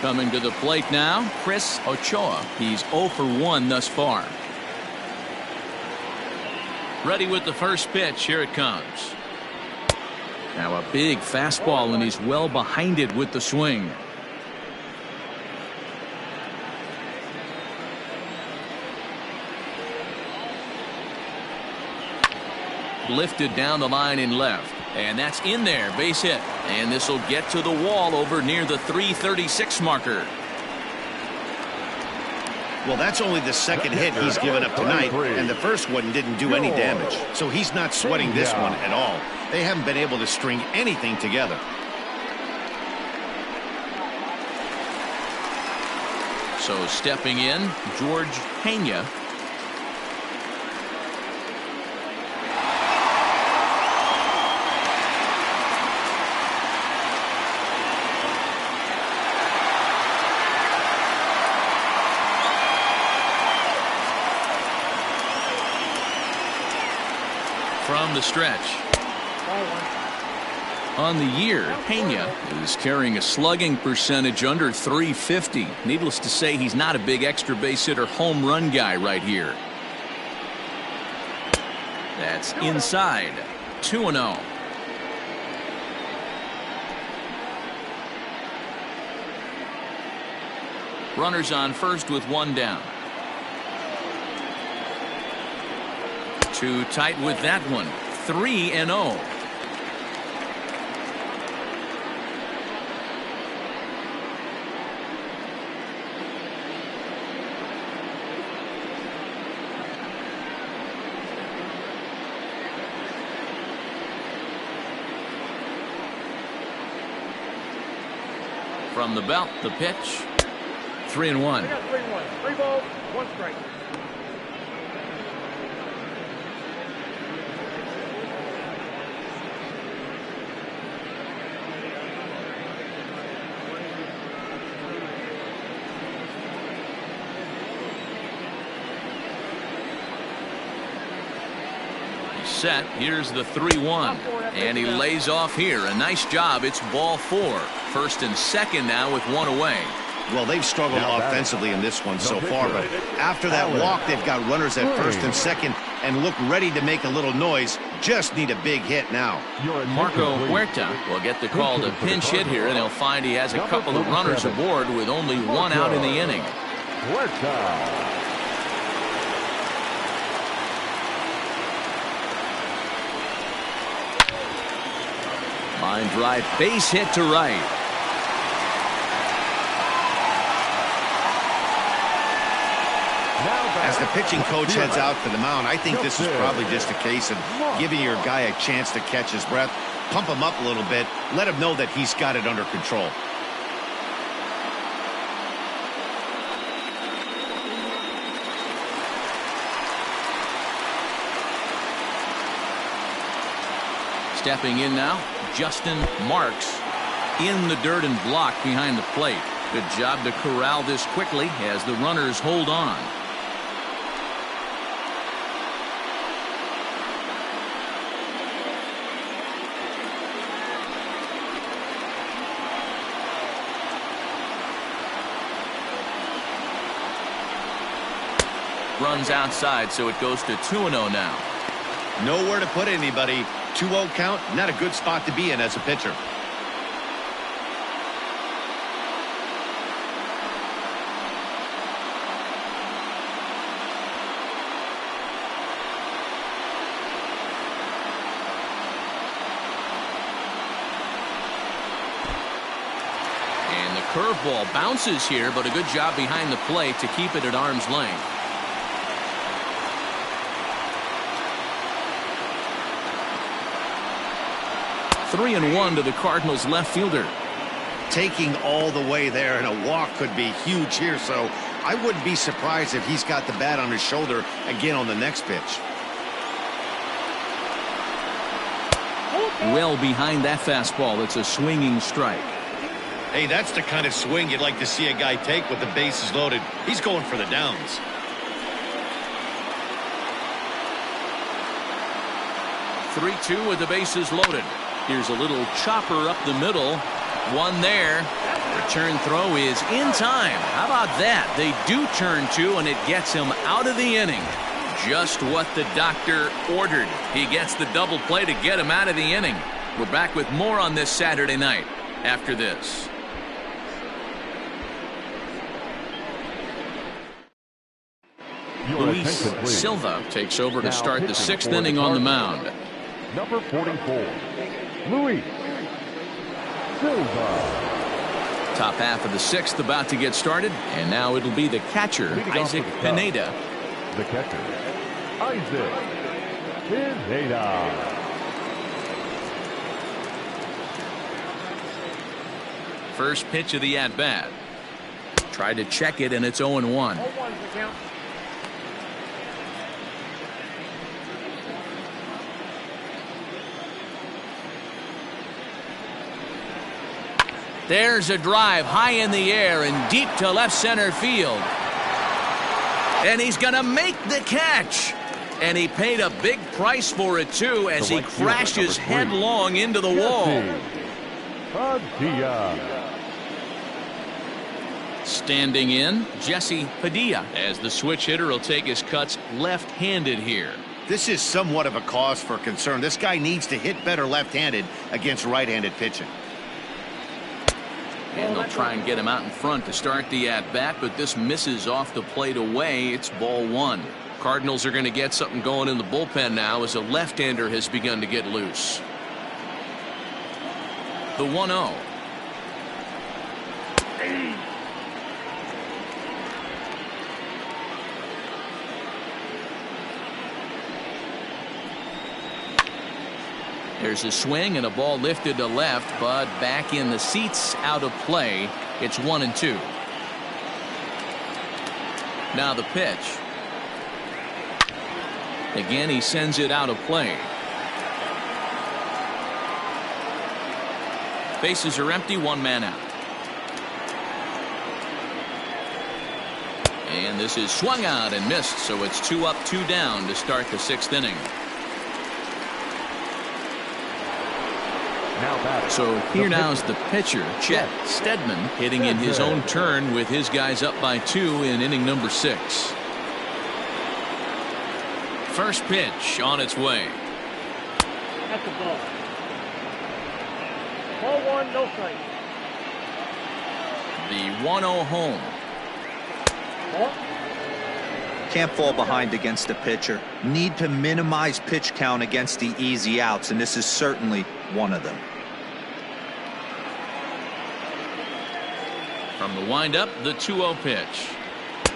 Coming to the plate now, Chris Ochoa. He's 0 for 1 thus far. Ready with the first pitch. Here it comes. Now a big fastball, and he's well behind it with the swing. Lifted down the line in left, and that's in there, base hit, and this will get to the wall over near the 336 marker. Well, that's only the second hit he's given up tonight, and the first one didn't do any damage, so he's not sweating this one at all. They haven't been able to string anything together. So stepping in, George Pena. From the stretch. On the year, Pena is carrying a slugging percentage under 350. Needless to say, he's not a big extra base hitter home run guy right here. That's inside. 2-0. Runners on first with 1 down. Too tight with that one. 3-0. From the belt, the pitch. 3-1. I got 3-1. 3 balls, 1 strike. Set. Here's the 3-1, and he lays off here. A nice job. It's ball 4. First and second now with 1 away. Well, they've struggled offensively in this one so far, but after that walk, they've got runners at first and second and look ready to make a little noise. Just need a big hit now. Marco Huerta will get the call to pinch hit here, and he'll find he has a couple of runners aboard with only 1 out in the inning. Line drive, base hit to right. As the pitching coach heads out to the mound, I think this is probably just a case of giving your guy a chance to catch his breath, pump him up a little bit, let him know that he's got it under control. Stepping in now, Justin Marks in the dirt and blocked behind the plate. Good job to corral this quickly as the runners hold on. Runs outside, so it goes to 2-0 now. Nowhere to put anybody. 2-0 count, not a good spot to be in as a pitcher. And the curveball bounces here, but a good job behind the plate to keep it at arm's length. Three and 1 to the Cardinals left fielder. Taking all the way there, and a walk could be huge here, so I wouldn't be surprised if he's got the bat on his shoulder again on the next pitch. Well behind that fastball. It's a swinging strike. Hey, that's the kind of swing you'd like to see a guy take with the bases loaded. He's going for the downs. (3-2) with the bases loaded. Here's a little chopper up the middle. One there. Return throw is in time. How about that? They do turn 2, and it gets him out of the inning. Just what the doctor ordered. He gets the double play to get him out of the inning. We're back with more on this Saturday night after this. Luis Silva takes over to start the 6th inning on the mound. Number 44, Luis Silva. Top half of the 6th about to get started, and now it'll be the catcher, Isaac Pineda. The catcher, Isaac Pineda. First pitch of the at-bat. Tried to check it, and it's 0-1. 0-1's the count. There's a drive high in the air and deep to left center field. And he's going to make the catch. And he paid a big price for it, too, as he crashes headlong into the wall. Standing in, Jesse Padilla, as the switch hitter will take his cuts left-handed here. This is somewhat of a cause for concern. This guy needs to hit better left-handed against right-handed pitching. And they'll try and get him out in front to start the at-bat, but this misses off the plate away. It's ball 1. Cardinals are going to get something going in the bullpen now as a left-hander has begun to get loose. The 1-0. There's a swing and a ball lifted to left, but back in the seats, out of play. It's 1-2. Now the pitch. Again, he sends it out of play. Bases are empty, one man out. And this is swung out and missed, so it's 2 up, 2 down to start the 6th inning. So here now's the pitcher, Chet Steadman, hitting in his own turn with his guys up by 2 in inning number 6. First pitch on its way. That's the ball. Ball 1, no strike. The 1-0 home. Ball. Can't fall behind against the pitcher. Need to minimize pitch count against the easy outs, and this is certainly one of them. From the windup, the 2-0 pitch.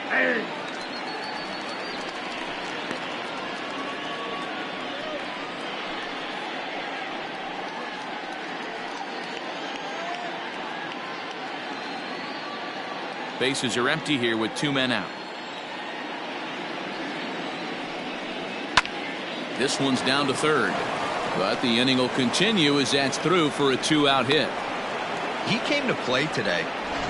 Hey. Bases are empty here with 2 men out. This one's down to third, but the inning will continue as that's through for a 2-out hit. He came to play today,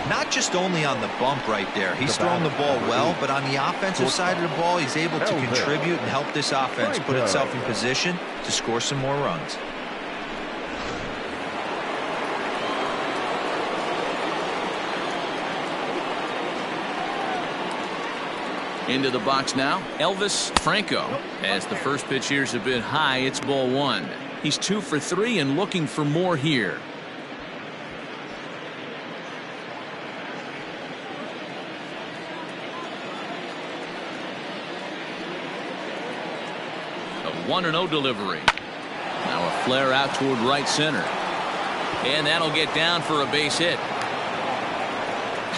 not just only on the bump right there. He's throwing the ball well, but on the offensive side of the ball, he's able to contribute and help this offense put itself in position to score some more runs. Into the box now, Elvis Franco. As the first pitch here's a bit high, it's ball 1. He's 2 for 3 and looking for more here. A 1-0 delivery. Now a flare out toward right center. And that'll get down for a base hit.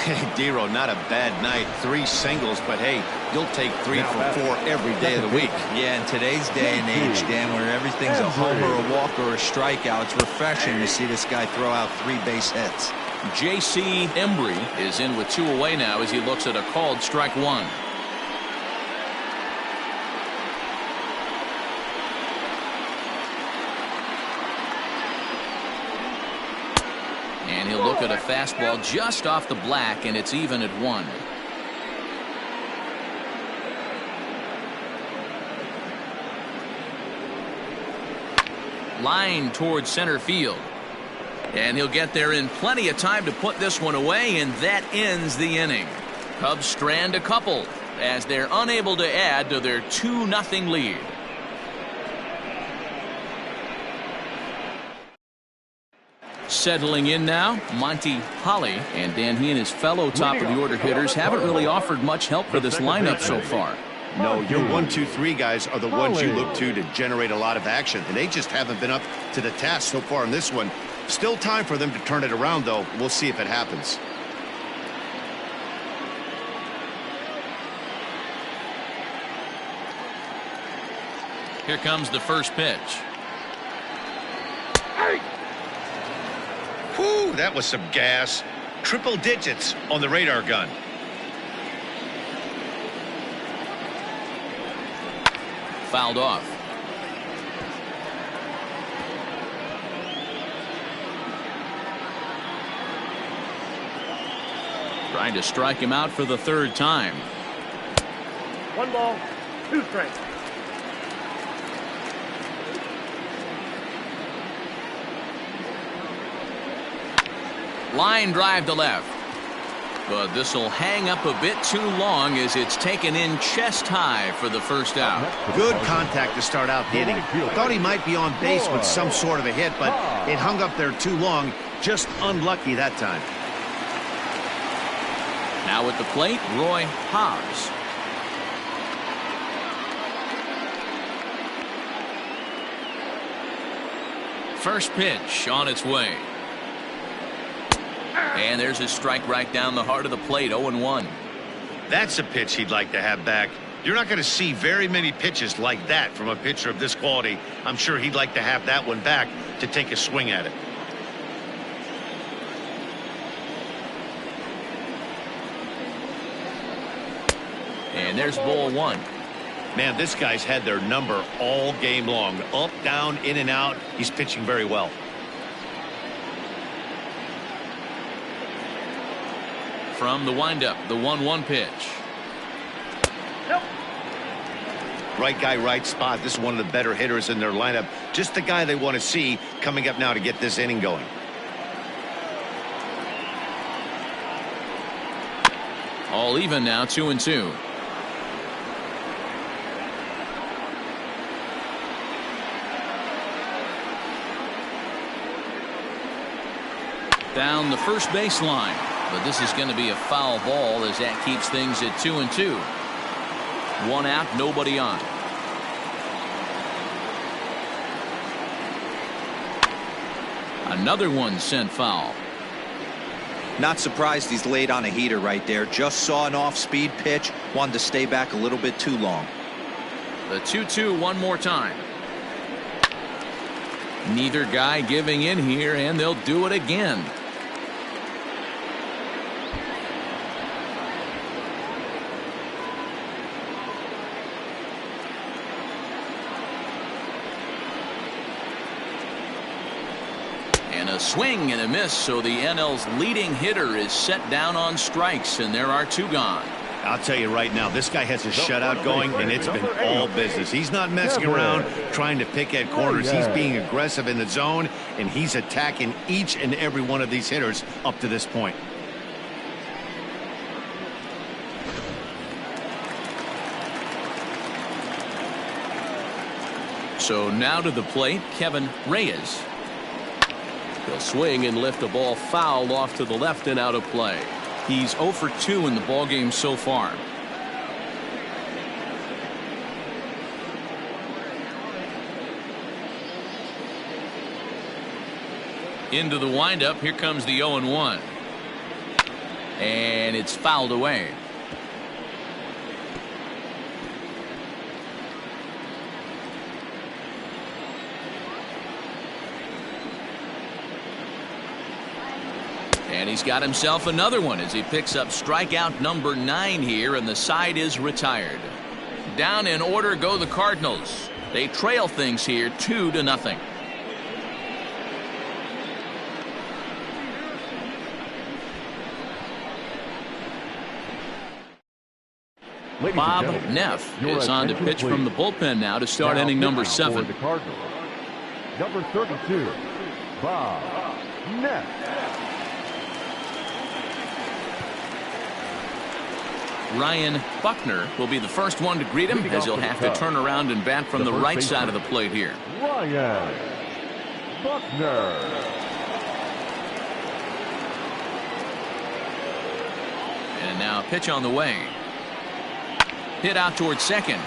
Hey, Dero, not a bad night. 3 singles, but hey, you'll take 3 for 4 every day of the week. Yeah, in today's day and age, Dan, where everything's a homer, a walk, or a strikeout, it's refreshing to see this guy throw out 3 base hits. J.C. Embry is in with 2 away now as he looks at a called strike 1. And he'll look at a fastball just off the black, and it's even at 1. Line towards center field. And he'll get there in plenty of time to put this one away, and that ends the inning. Cubs strand a couple as they're unable to add to their 2-0 lead. Settling in now, Monty Holly, and Dan, he and his fellow top-of-the-order hitters haven't really offered much help for this lineup so far. No, your 1, 2, 3 guys are the ones you look to generate a lot of action, and they just haven't been up to the task so far in this one. Still time for them to turn it around, though. We'll see if it happens. Here comes the first pitch. Whew, that was some gas. Triple digits on the radar gun. Fouled off. Trying to strike him out for the 3rd time. 1 ball, 2 strikes. Line drive to left. But this will hang up a bit too long as it's taken in chest high for the first out. Good contact to start out the inning. Thought he might be on base with some sort of a hit, but it hung up there too long. Just unlucky that time. Now at the plate, Roy Hobbs. First pitch on its way. And there's a strike right down the heart of the plate, 0-1. That's a pitch he'd like to have back. You're not going to see very many pitches like that from a pitcher of this quality. I'm sure he'd like to have that one back to take a swing at it. And there's ball one. Man, this guy's had their number all game long. Up, down, in and out. He's pitching very well. From the windup, the 1-1 pitch. Right guy, right spot. This is one of the better hitters in their lineup. Just the guy they want to see coming up now to get this inning going. All even now, 2-2. Down the first baseline, but this is going to be a foul ball as that keeps things at 2-2. One out, nobody on. Another one sent foul. Not surprised he's laid on a heater right there. Just saw an off-speed pitch. Wanted to stay back a little bit too long. The 2-2 one more time. Neither guy giving in here, and they'll do it again. And a swing and a miss, so the NL's leading hitter is set down on strikes, and there are two gone. I'll tell you right now, this guy has a shutout going, and it's been all business. He's not messing around trying to pick at corners. He's being aggressive in the zone, and he's attacking each and every one of these hitters up to this point. So now to the plate, Kevin Reyes. He'll swing and lift a ball foul off to the left and out of play. He's 0 for 2 in the ballgame so far. Into the windup, here comes the 0-1. And it's fouled away. And he's got himself another one as he picks up strikeout number 9 here, and the side is retired. Down in order go the Cardinals. They trail things here 2-0. Bob Neff is on to pitch from the bullpen now to start inning number 7. The Cardinals, number 32, Bob Neff. Ryan Buckner will be the first one to greet him, as he'll have to turn around and bat from the right side of the plate here. Ryan Buckner. And now a pitch on the way. Hit out towards second.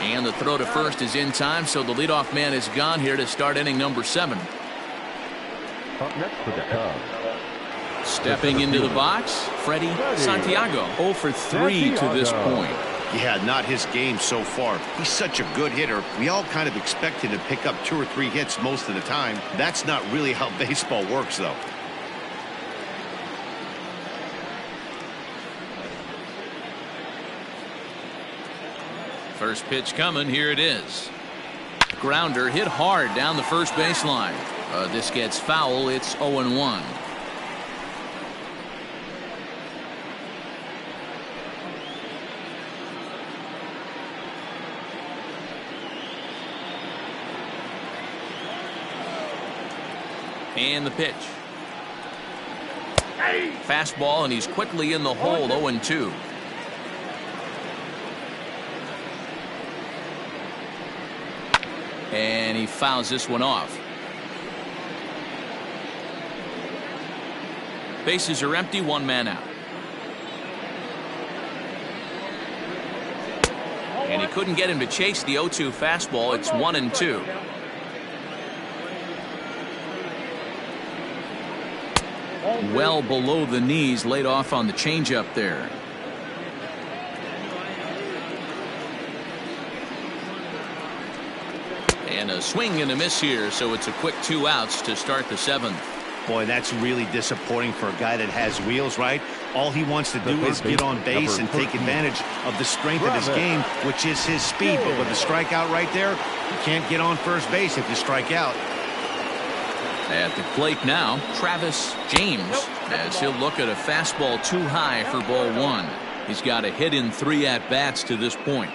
And the throw to first is in time, so the leadoff man is gone here to start inning number 7. Up next for the Cubs. Stepping into the box, Freddie Santiago. 0 for 3 to this point. Yeah, not his game so far. He's such a good hitter. We all kind of expect him to pick up 2 or 3 hits most of the time. That's not really how baseball works, though. First pitch coming, here it is. Grounder hit hard down the first baseline. This gets foul, it's 0-1. And the pitch. Fastball, and he's quickly in the hole, 0-2. And he fouls this one off. Bases are empty, 1 man out. And he couldn't get him to chase the 0-2 fastball. It's 1-2. Well below the knees, laid off on the changeup there. And a swing and a miss here, so it's a quick 2 outs to start the 7th. Boy, that's really disappointing for a guy that has wheels, right? All he wants to do is get on base and take advantage of the strength of his game, which is his speed. But with the strikeout right there, you can't get on first base if you strike out. At the plate now, Travis James, as he'll look at a fastball too high for ball one. He's got a hit in 3 at-bats to this point.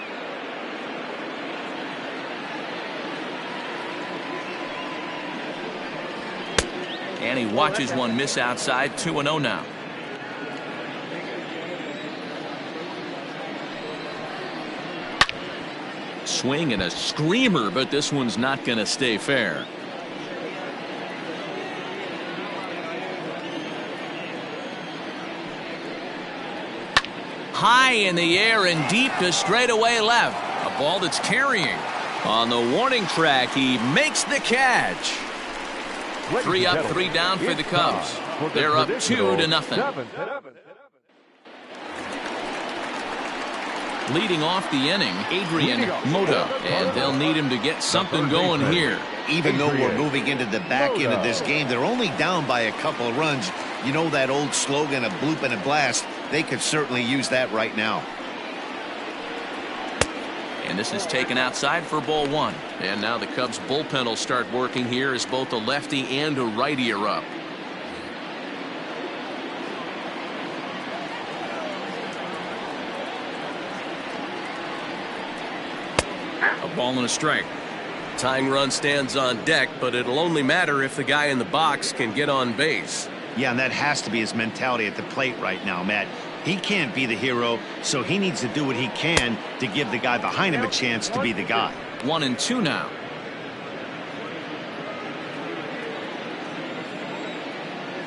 And he watches one miss outside. 2-0 now. Swing and a screamer, but this one's not going to stay fair. High in the air and deep to straightaway left. A ball that's carrying. On the warning track, he makes the catch. 3 up, 3 down for the Cubs. They're up 2-0. Leading off the inning, Adrian Mota, and they'll need him to get something going here. Even though we're moving into the back end of this game, they're only down by a couple of runs. You know that old slogan, a bloop and a blast. They could certainly use that right now. And this is taken outside for ball one. And now the Cubs bullpen will start working here as both a lefty and a righty are up. A ball and a strike. Tying run stands on deck, but it'll only matter if the guy in the box can get on base. Yeah, and that has to be his mentality at the plate right now, Matt. He can't be the hero, so he needs to do what he can to give the guy behind him a chance to be the guy. 1-2 now.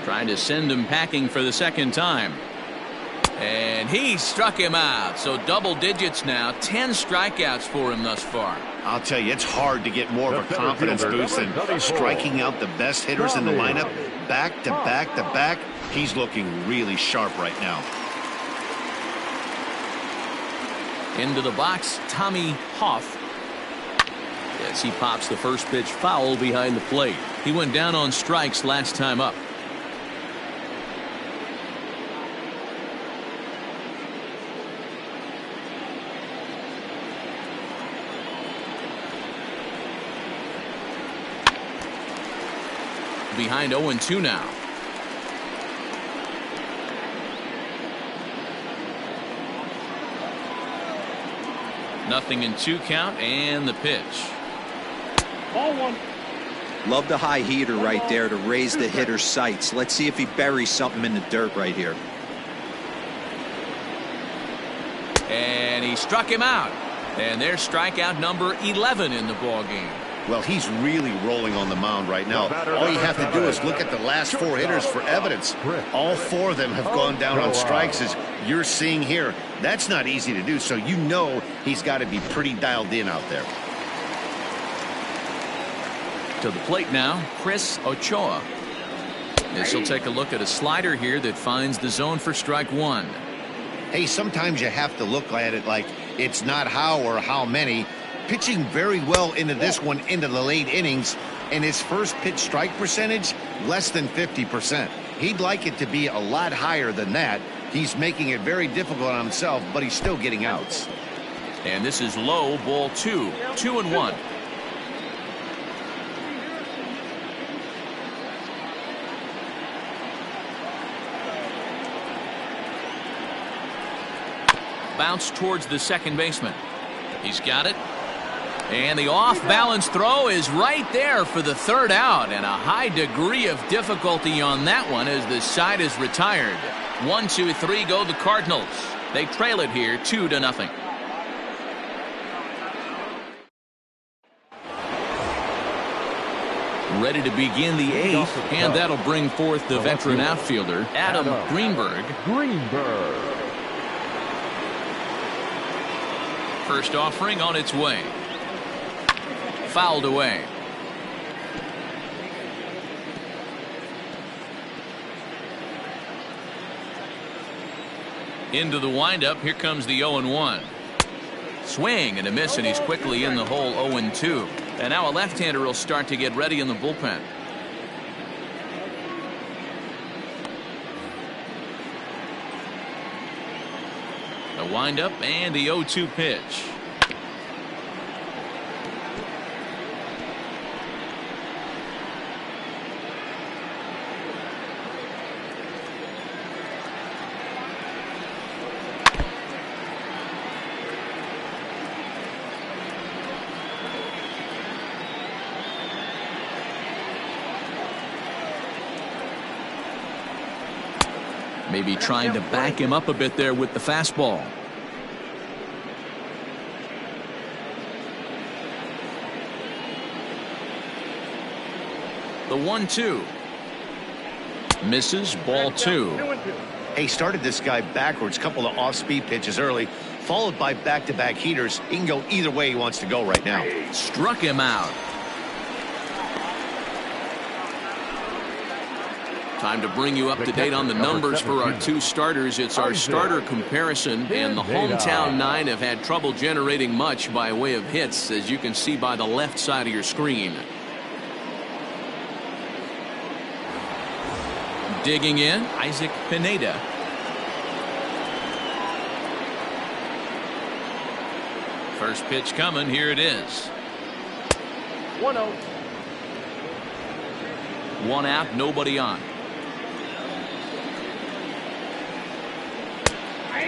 Trying to send him packing for the second time. And he struck him out. So double digits now. 10 strikeouts for him thus far. I'll tell you, it's hard to get more of a confidence boost than striking out the best hitters in the lineup back to back to back. He's looking really sharp right now. Into the box, Tommy Hoff. As he pops the first pitch foul behind the plate. He went down on strikes last time up. Behind 0-2 now. Nothing in 2 count and the pitch. Ball one. Love the high heater right there to raise the hitter's sights. Let's see if he buries something in the dirt right here. And he struck him out. And there's strikeout number 11 in the ball game. Well, he's really rolling on the mound right now. All you have to do is look at the last 4 hitters for evidence. All 4 of them have gone down on strikes, as you're seeing here. That's not easy to do, so you know he's got to be pretty dialed in out there. To the plate now, Chris Ochoa. This will take a look at a slider here that finds the zone for strike 1. Hey, sometimes you have to look at it like it's not how or how many. Pitching very well into this one into the late innings, and his first pitch strike percentage less than 50%. He'd like it to be a lot higher than that. He's making it very difficult on himself, but he's still getting outs. And this is low, ball 2. 2-1. Bounce towards the second baseman. He's got it. And the off-balance throw is right there for the third out, and a high degree of difficulty on that one as the side is retired. 1-2-3 go the Cardinals. They trail it here 2-0. Ready to begin the 8th, and that'll bring forth the veteran outfielder, Adam Greenberg. First offering on its way. Fouled away. Into the windup. Here comes the 0-1. Swing and a miss, and he's quickly in the hole. 0-2. And now a left-hander will start to get ready in the bullpen. The windup and the 0-2 pitch. Maybe trying to back him up a bit there with the fastball. The 1-2. Misses, ball 2. He started this guy backwards, couple of off-speed pitches early, followed by back-to-back heaters. He can go either way he wants to go right now. Struck him out. Time to bring you up to date on the numbers for our two starters. It's our starter comparison, and the hometown 9 have had trouble generating much by way of hits, as you can see by the left side of your screen. Digging in, Isaac Pineda. First pitch coming, here it is. 1-0. One out, nobody on.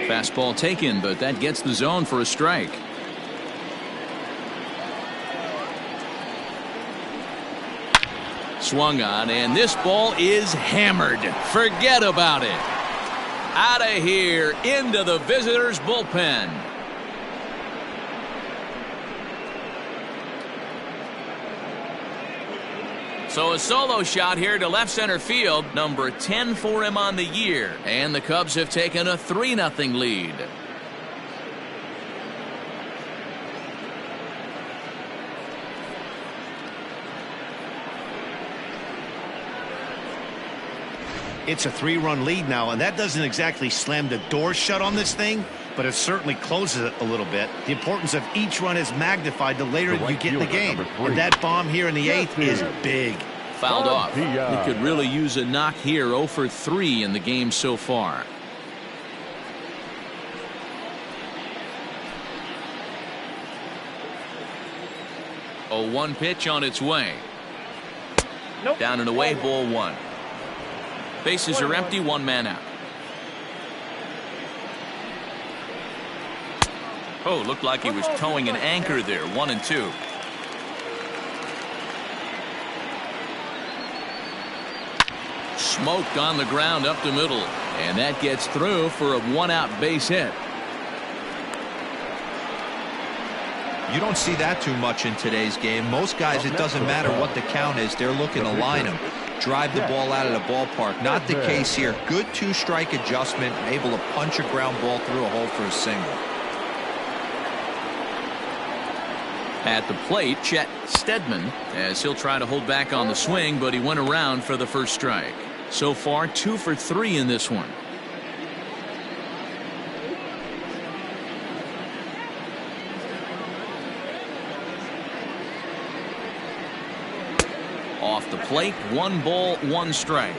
Fastball taken, but that gets the zone for a strike. Swung on, and this ball is hammered. Forget about it. Out of here, into the visitors' bullpen. So a solo shot here to left center field, number 10 for him on the year, and the Cubs have taken a 3-0 lead. It's a 3-run lead now, and that doesn't exactly slam the door shut on this thing, but it certainly closes it a little bit. The importance of each run is magnified the later you get in the game. And that bomb here in the 8th is big. Fouled off. He could really use a knock here. 0 for 3 in the game so far. A 1 pitch on its way. Nope. Down and away, ball 1. Bases are empty, 1 man out. Oh, looked like he was towing an anchor there. 1-2. Smoked on the ground up the middle, and that gets through for a 1-out base hit. You don't see that too much in today's game. Most guys, it doesn't matter what the count is, they're looking to line him, drive the ball out of the ballpark. Not the case here. Good 2-strike adjustment, able to punch a ground ball through a hole for a single. At the plate, Chet Steadman, as he'll try to hold back on the swing, but he went around for the first strike. So far, 2 for 3 in this one. Off the plate, 1 ball, 1 strike.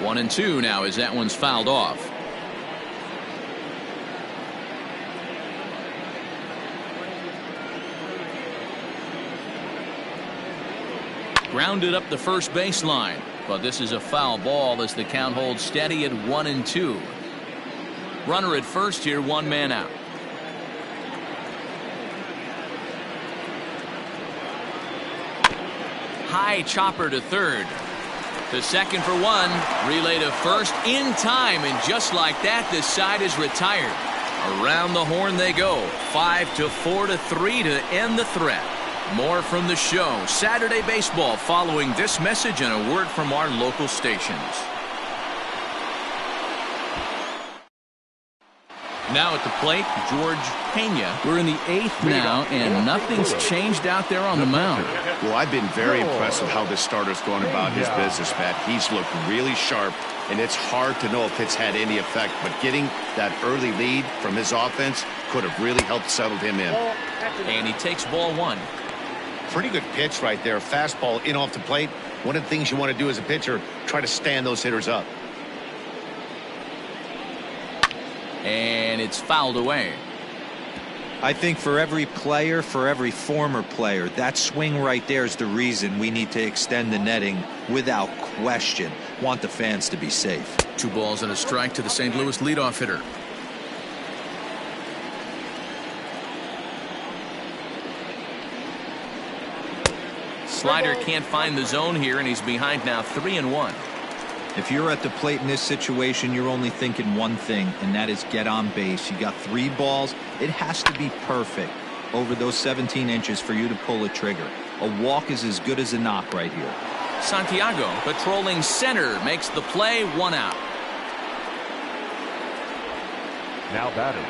One and 2 now as that one's fouled off. Grounded up the first baseline, but this is a foul ball as the count holds steady at 1-2. Runner at first here, 1 man out. High chopper to third. To second for 1. Relay to first in time, and just like that, the side is retired. Around the horn they go. 5-4-3 to end the threat. More from the show. Saturday Baseball following this message and a word from our local stations. Now at the plate, George Pena. We're in the 8th now, and nothing's changed out there on the mound. Well, I've been very impressed with how this starter's going about his business, Matt. He's looked really sharp, and it's hard to know if it's had any effect, but getting that early lead from his offense could have really helped settle him in. And he takes ball 1. Pretty good pitch right there. Fastball in off the plate. One of the things you want to do as a pitcher, try to stand those hitters up. And it's fouled away. I think for every player, for every former player, that swing right there is the reason we need to extend the netting without question. Want the fans to be safe. 2 balls and a strike to the St. Louis leadoff hitter. Slider can't find the zone here, and he's behind now 3-1. If you're at the plate in this situation, you're only thinking one thing, and that is get on base. You got 3 balls. It has to be perfect over those 17 inches for you to pull a trigger. A walk is as good as a knock right here. Santiago patrolling center makes the play, 1 out. Now batting.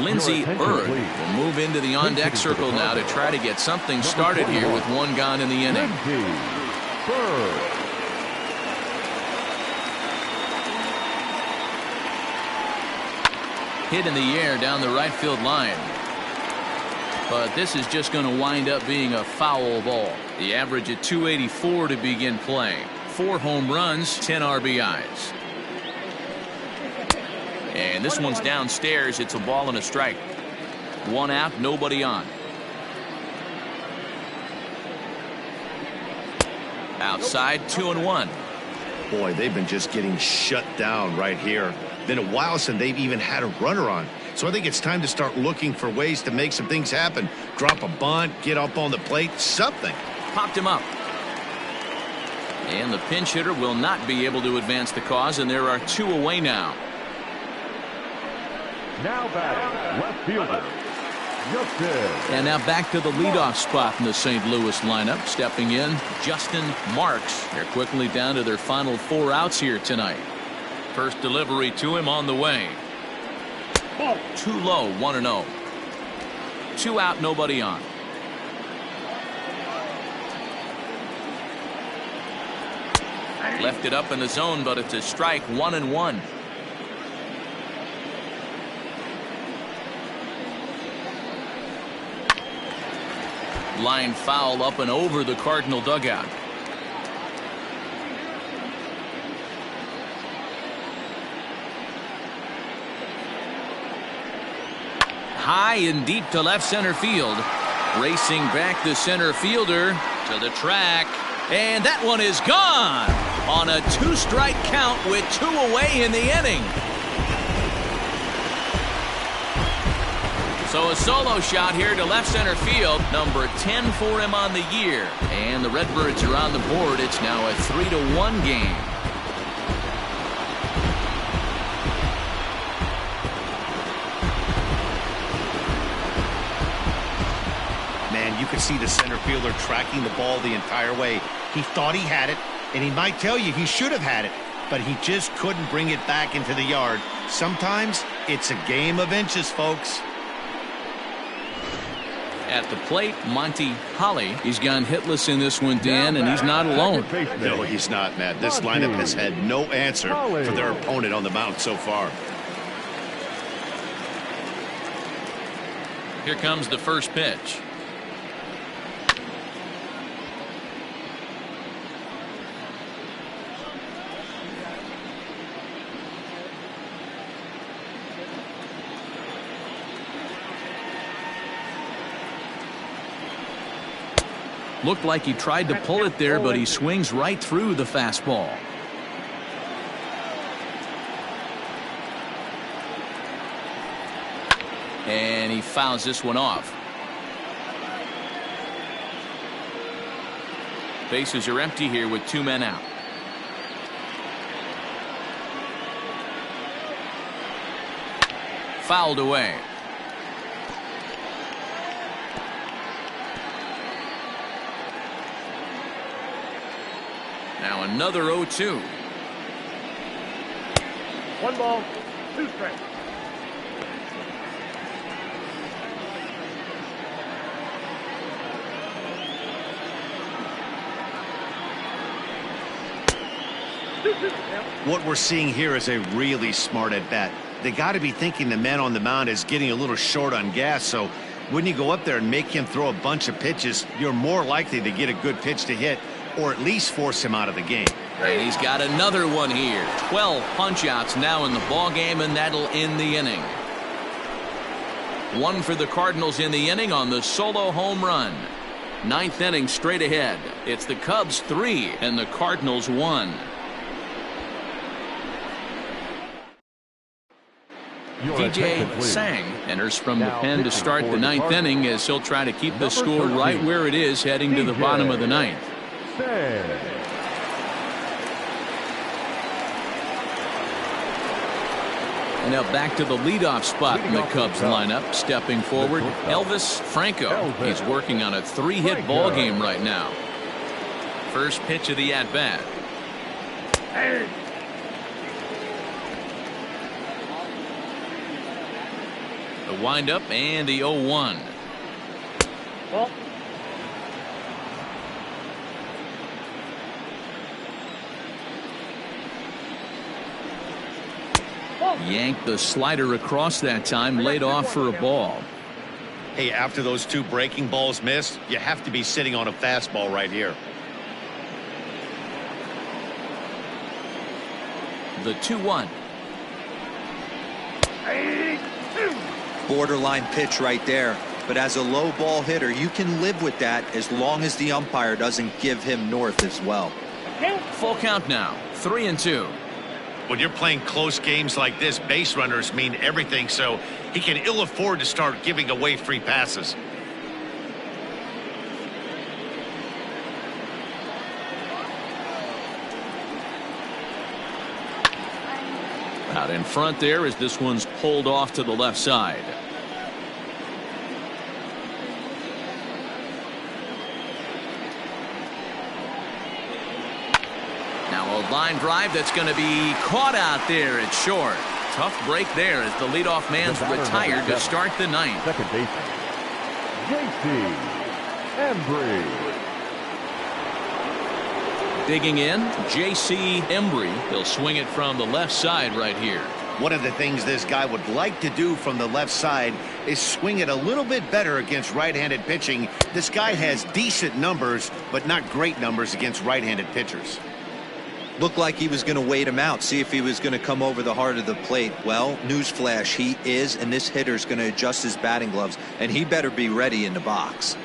Lindsey Berg will move into the on-deck circle now to try to get something started here with 1 gone in the inning. Lindsey Berg. Hit in the air down the right field line. But this is just going to wind up being a foul ball. The average at 284 to begin play. 4 home runs, 10 RBIs. And this one's downstairs. It's a ball and a strike. 1 out, nobody on. Outside, 2-1. Boy, they've been just getting shut down right here. Been a while since they've even had a runner on. So I think it's time to start looking for ways to make some things happen. Drop a bunt, get up on the plate, something. Popped him up. And the pinch hitter will not be able to advance the cause, and there are 2 away now. Now batting, left fielder, Justin. And now back to the leadoff spot in the St. Louis lineup. Stepping in, Justin Marks. They're quickly down to their final 4 outs here tonight. First delivery to him on the way. Ball. Too low, 1-0. 2 out, nobody on. Left it up in the zone, but it's a strike, 1-1. Line foul up and over the Cardinal dugout. High and deep to left center field. Racing back the center fielder to the track. And that one is gone on a 2-strike count with 2 away in the inning. So a solo shot here to left center field. Number 10 for him on the year. And the Redbirds are on the board. It's now a 3-1 game. Man, you could see the center fielder tracking the ball the entire way. He thought he had it, and he might tell you he should have had it, but he just couldn't bring it back into the yard. Sometimes it's a game of inches, folks. At the plate, Monty Holly. He's gone hitless in this one, Dan, and he's not alone. No, he's not, Matt. This lineup has had no answer for their opponent on the mound so far. Here comes the first pitch. Looked like he tried to pull it there, but he swings right through the fastball. And he fouls this one off. Bases are empty here with 2 men out. Fouled away. Now another 0-2. 1 ball, 2 strikes. What we're seeing here is a really smart at bat. They got to be thinking the man on the mound is getting a little short on gas, so When you go up there and make him throw a bunch of pitches, you're more likely to get a good pitch to hit or at least force him out of the game. And he's got another one here. 12 punch-outs now in the ballgame, and that'll end the inning. One for the Cardinals in the inning on the solo home run. Ninth inning straight ahead. It's the Cubs 3 and the Cardinals 1. DJ Sang enters from the pen to start the ninth inning as he'll try to keep the score right where it is heading to the bottom of the ninth. And now back to the leadoff spot in the Cubs lineup. Stepping forward, Elvis Franco. He's working on a 3-hit ball game right now. First pitch of the at-bat. The windup and the 0-1. Yanked the slider across that time, laid off for a ball. Hey, after those 2 breaking balls missed, you have to be sitting on a fastball right here. The 2-1. Borderline pitch right there. But as a low ball hitter, you can live with that as long as the umpire doesn't give him north as well. Full count now. 3-2. When you're playing close games like this, base runners mean everything, so he can ill afford to start giving away free passes. Out in front there as this one's pulled off to the left side. Now a line drive that's going to be caught out there at short. Tough break there as the leadoff man's retired to start the ninth. Second baseman, JP Embry. Digging in, J.C. Embry. He'll swing it from the left side right here. One of the things this guy would like to do from the left side is swing it a little bit better against right-handed pitching. This guy has decent numbers, but not great numbers against right-handed pitchers. Looked like he was going to wait him out, see if he was going to come over the heart of the plate. Well, newsflash, he is, and this hitter's going to adjust his batting gloves, and he better be ready in the box.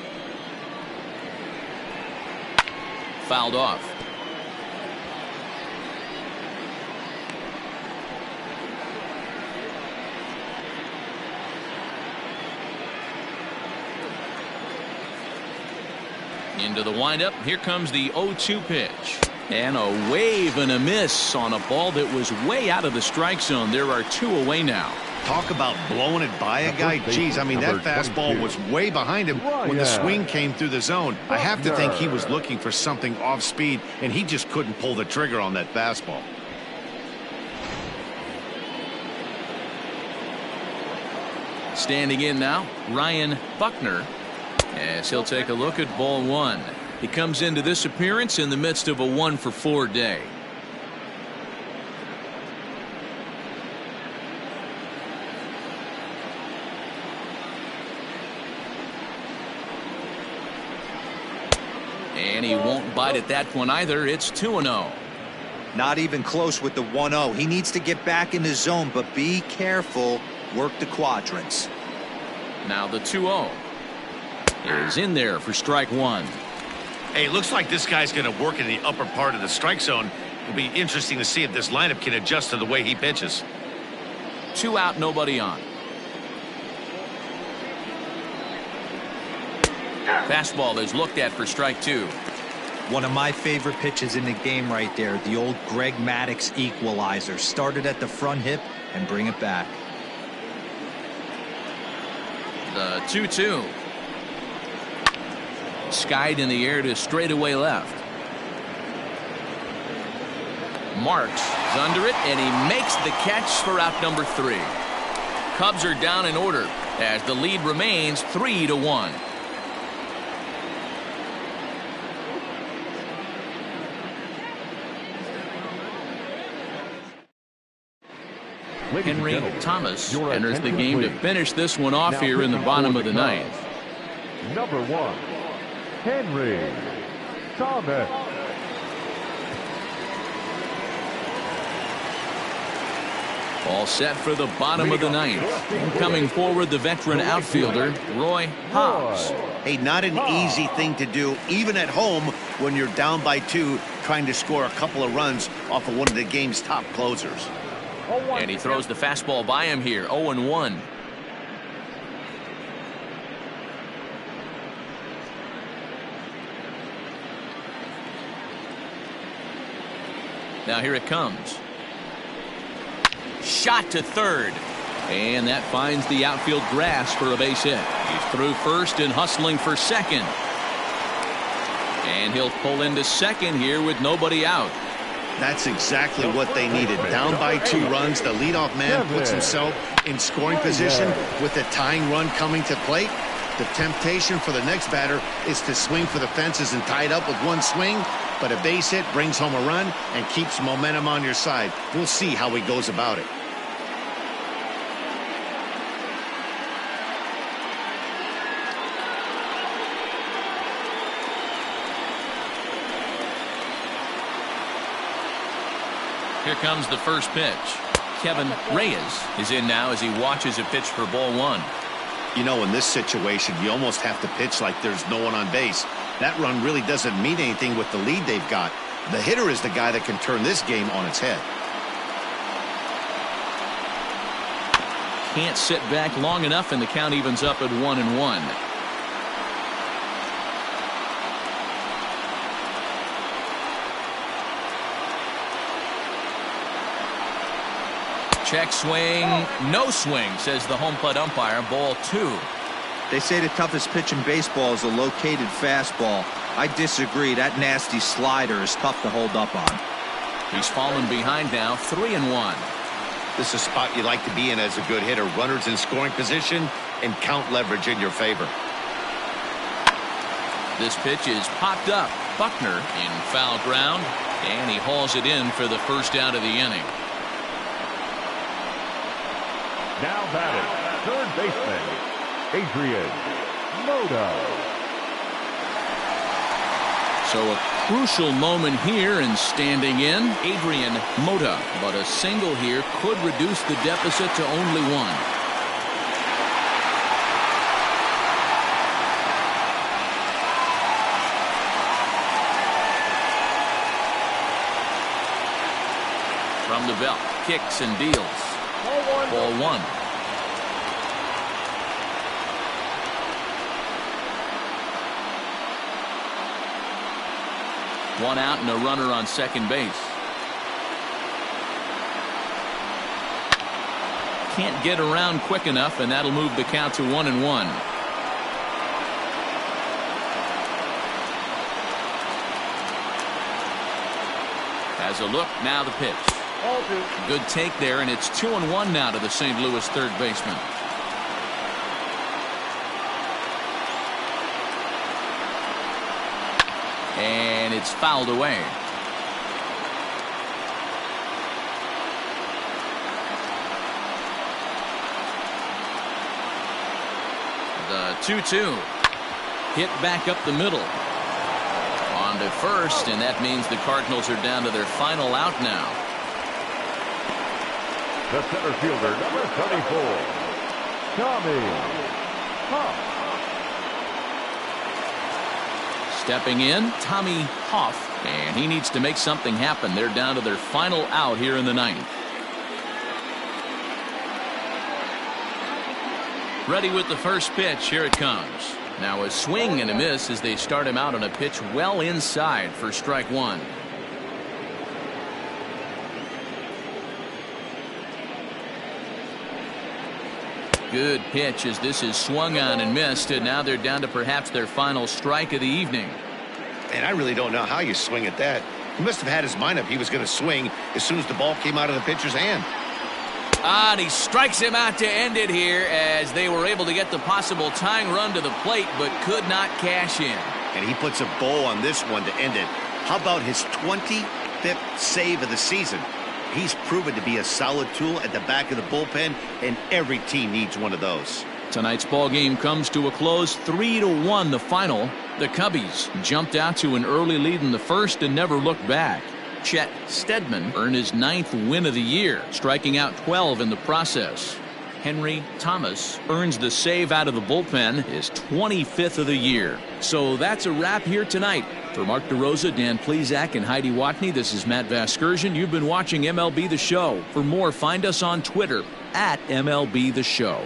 Fouled off. Into the windup. Here comes the 0-2 pitch. And a wave and a miss on a ball that was way out of the strike zone. There are 2 away now. Talk about blowing it by a guy. Geez, I mean, that fastball was way behind him when the swing came through the zone. I have to think he was looking for something off speed, and he just couldn't pull the trigger on that fastball. Standing in now, Ryan Buckner, as he'll take a look at ball 1. He comes into this appearance in the midst of a 1-for-4 day. And he won't bite at that one either. It's 2-0. Not even close with the 1-0. He needs to get back in the zone, but be careful. Work the quadrants. Now the 2-0 is in there for strike 1. Hey, it looks like this guy's going to work in the upper part of the strike zone. It'll be interesting to see if this lineup can adjust to the way he pitches. 2 out, nobody on. Fastball is looked at for strike 2. One of my favorite pitches in the game right there. The old Greg Maddux equalizer. Started at the front hip and bring it back. The 2-2. Skied in the air to straightaway left. Marks is under it, and he makes the catch for out number 3. Cubs are down in order as the lead remains 3-1. Henry Thomas enters the game to finish this one off here in the bottom of the ninth. Number 1, Henry Thomas. All set for the bottom of the ninth. Coming forward, the veteran outfielder, Roy Hobbs. Hey, not an easy thing to do, even at home when you're down by 2, trying to score a couple of runs off of one of the game's top closers. And he throws the fastball by him here, 0-1. Now here it comes. Shot to third. And that finds the outfield grass for a base hit. He's through first and hustling for second. And he'll pull into second here with nobody out. That's exactly what they needed. Down by 2 runs, the leadoff man puts himself in scoring position with the tying run coming to plate. The temptation for the next batter is to swing for the fences and tie it up with one swing, but a base hit brings home a run and keeps momentum on your side. We'll see how he goes about it. Here comes the first pitch. Kevin Reyes is in now as he watches a pitch for ball 1. You know, in this situation, you almost have to pitch like there's no one on base. That run really doesn't mean anything with the lead they've got. The hitter is the guy that can turn this game on its head. Can't sit back long enough, and the count evens up at 1-1. Check swing, no swing, says the home plate umpire. Ball 2. They say the toughest pitch in baseball is a located fastball. I disagree. That nasty slider is tough to hold up on. He's fallen behind now, 3-1. This is a spot you like to be in as a good hitter. Runners in scoring position and count leverage in your favor. This pitch is popped up. Buckner in foul ground, and he hauls it in for the first out of the inning. Now batting, third baseman, Adrian Moda. So a crucial moment here, and standing in, Adrian Moda. But a single here could reduce the deficit to only 1. From the belt, kicks and deals. Ball 1. One out and a runner on second base. Can't get around quick enough, and that'll move the count to 1-1. Has a look, now the pitch. Good take there, and it's 2-1 now to the St. Louis third baseman. And it's fouled away. The 2-2. Hit back up the middle. On to first, and that means the Cardinals are down to their final out now. The center fielder, number 34, Tommy Hoff. Stepping in, Tommy Hoff, and he needs to make something happen. They're down to their final out here in the ninth. Ready with the first pitch. Here it comes. Now a swing and a miss as they start him out on a pitch well inside for strike 1. Good pitch as this is swung on and missed, and now they're down to perhaps their final strike of the evening. And I really don't know how you swing at that. He must have had his mind up he was going to swing as soon as the ball came out of the pitcher's hand. And he strikes him out to end it here as they were able to get the possible tying run to the plate but could not cash in. And he puts a bow on this one to end it. How about his 25th save of the season? He's proven to be a solid tool at the back of the bullpen, and every team needs one of those. Tonight's ball game comes to a close, 3-1 the final. The Cubbies jumped out to an early lead in the first and never looked back. Chet Steadman earned his 9th win of the year, striking out 12 in the process. Henry Thomas earns the save out of the bullpen, his 25th of the year. So that's a wrap here tonight. For Mark DeRosa, Dan Plesac, and Heidi Watney, this is Matt Vasgersian. You've been watching MLB The Show. For more, find us on Twitter @MLB The Show.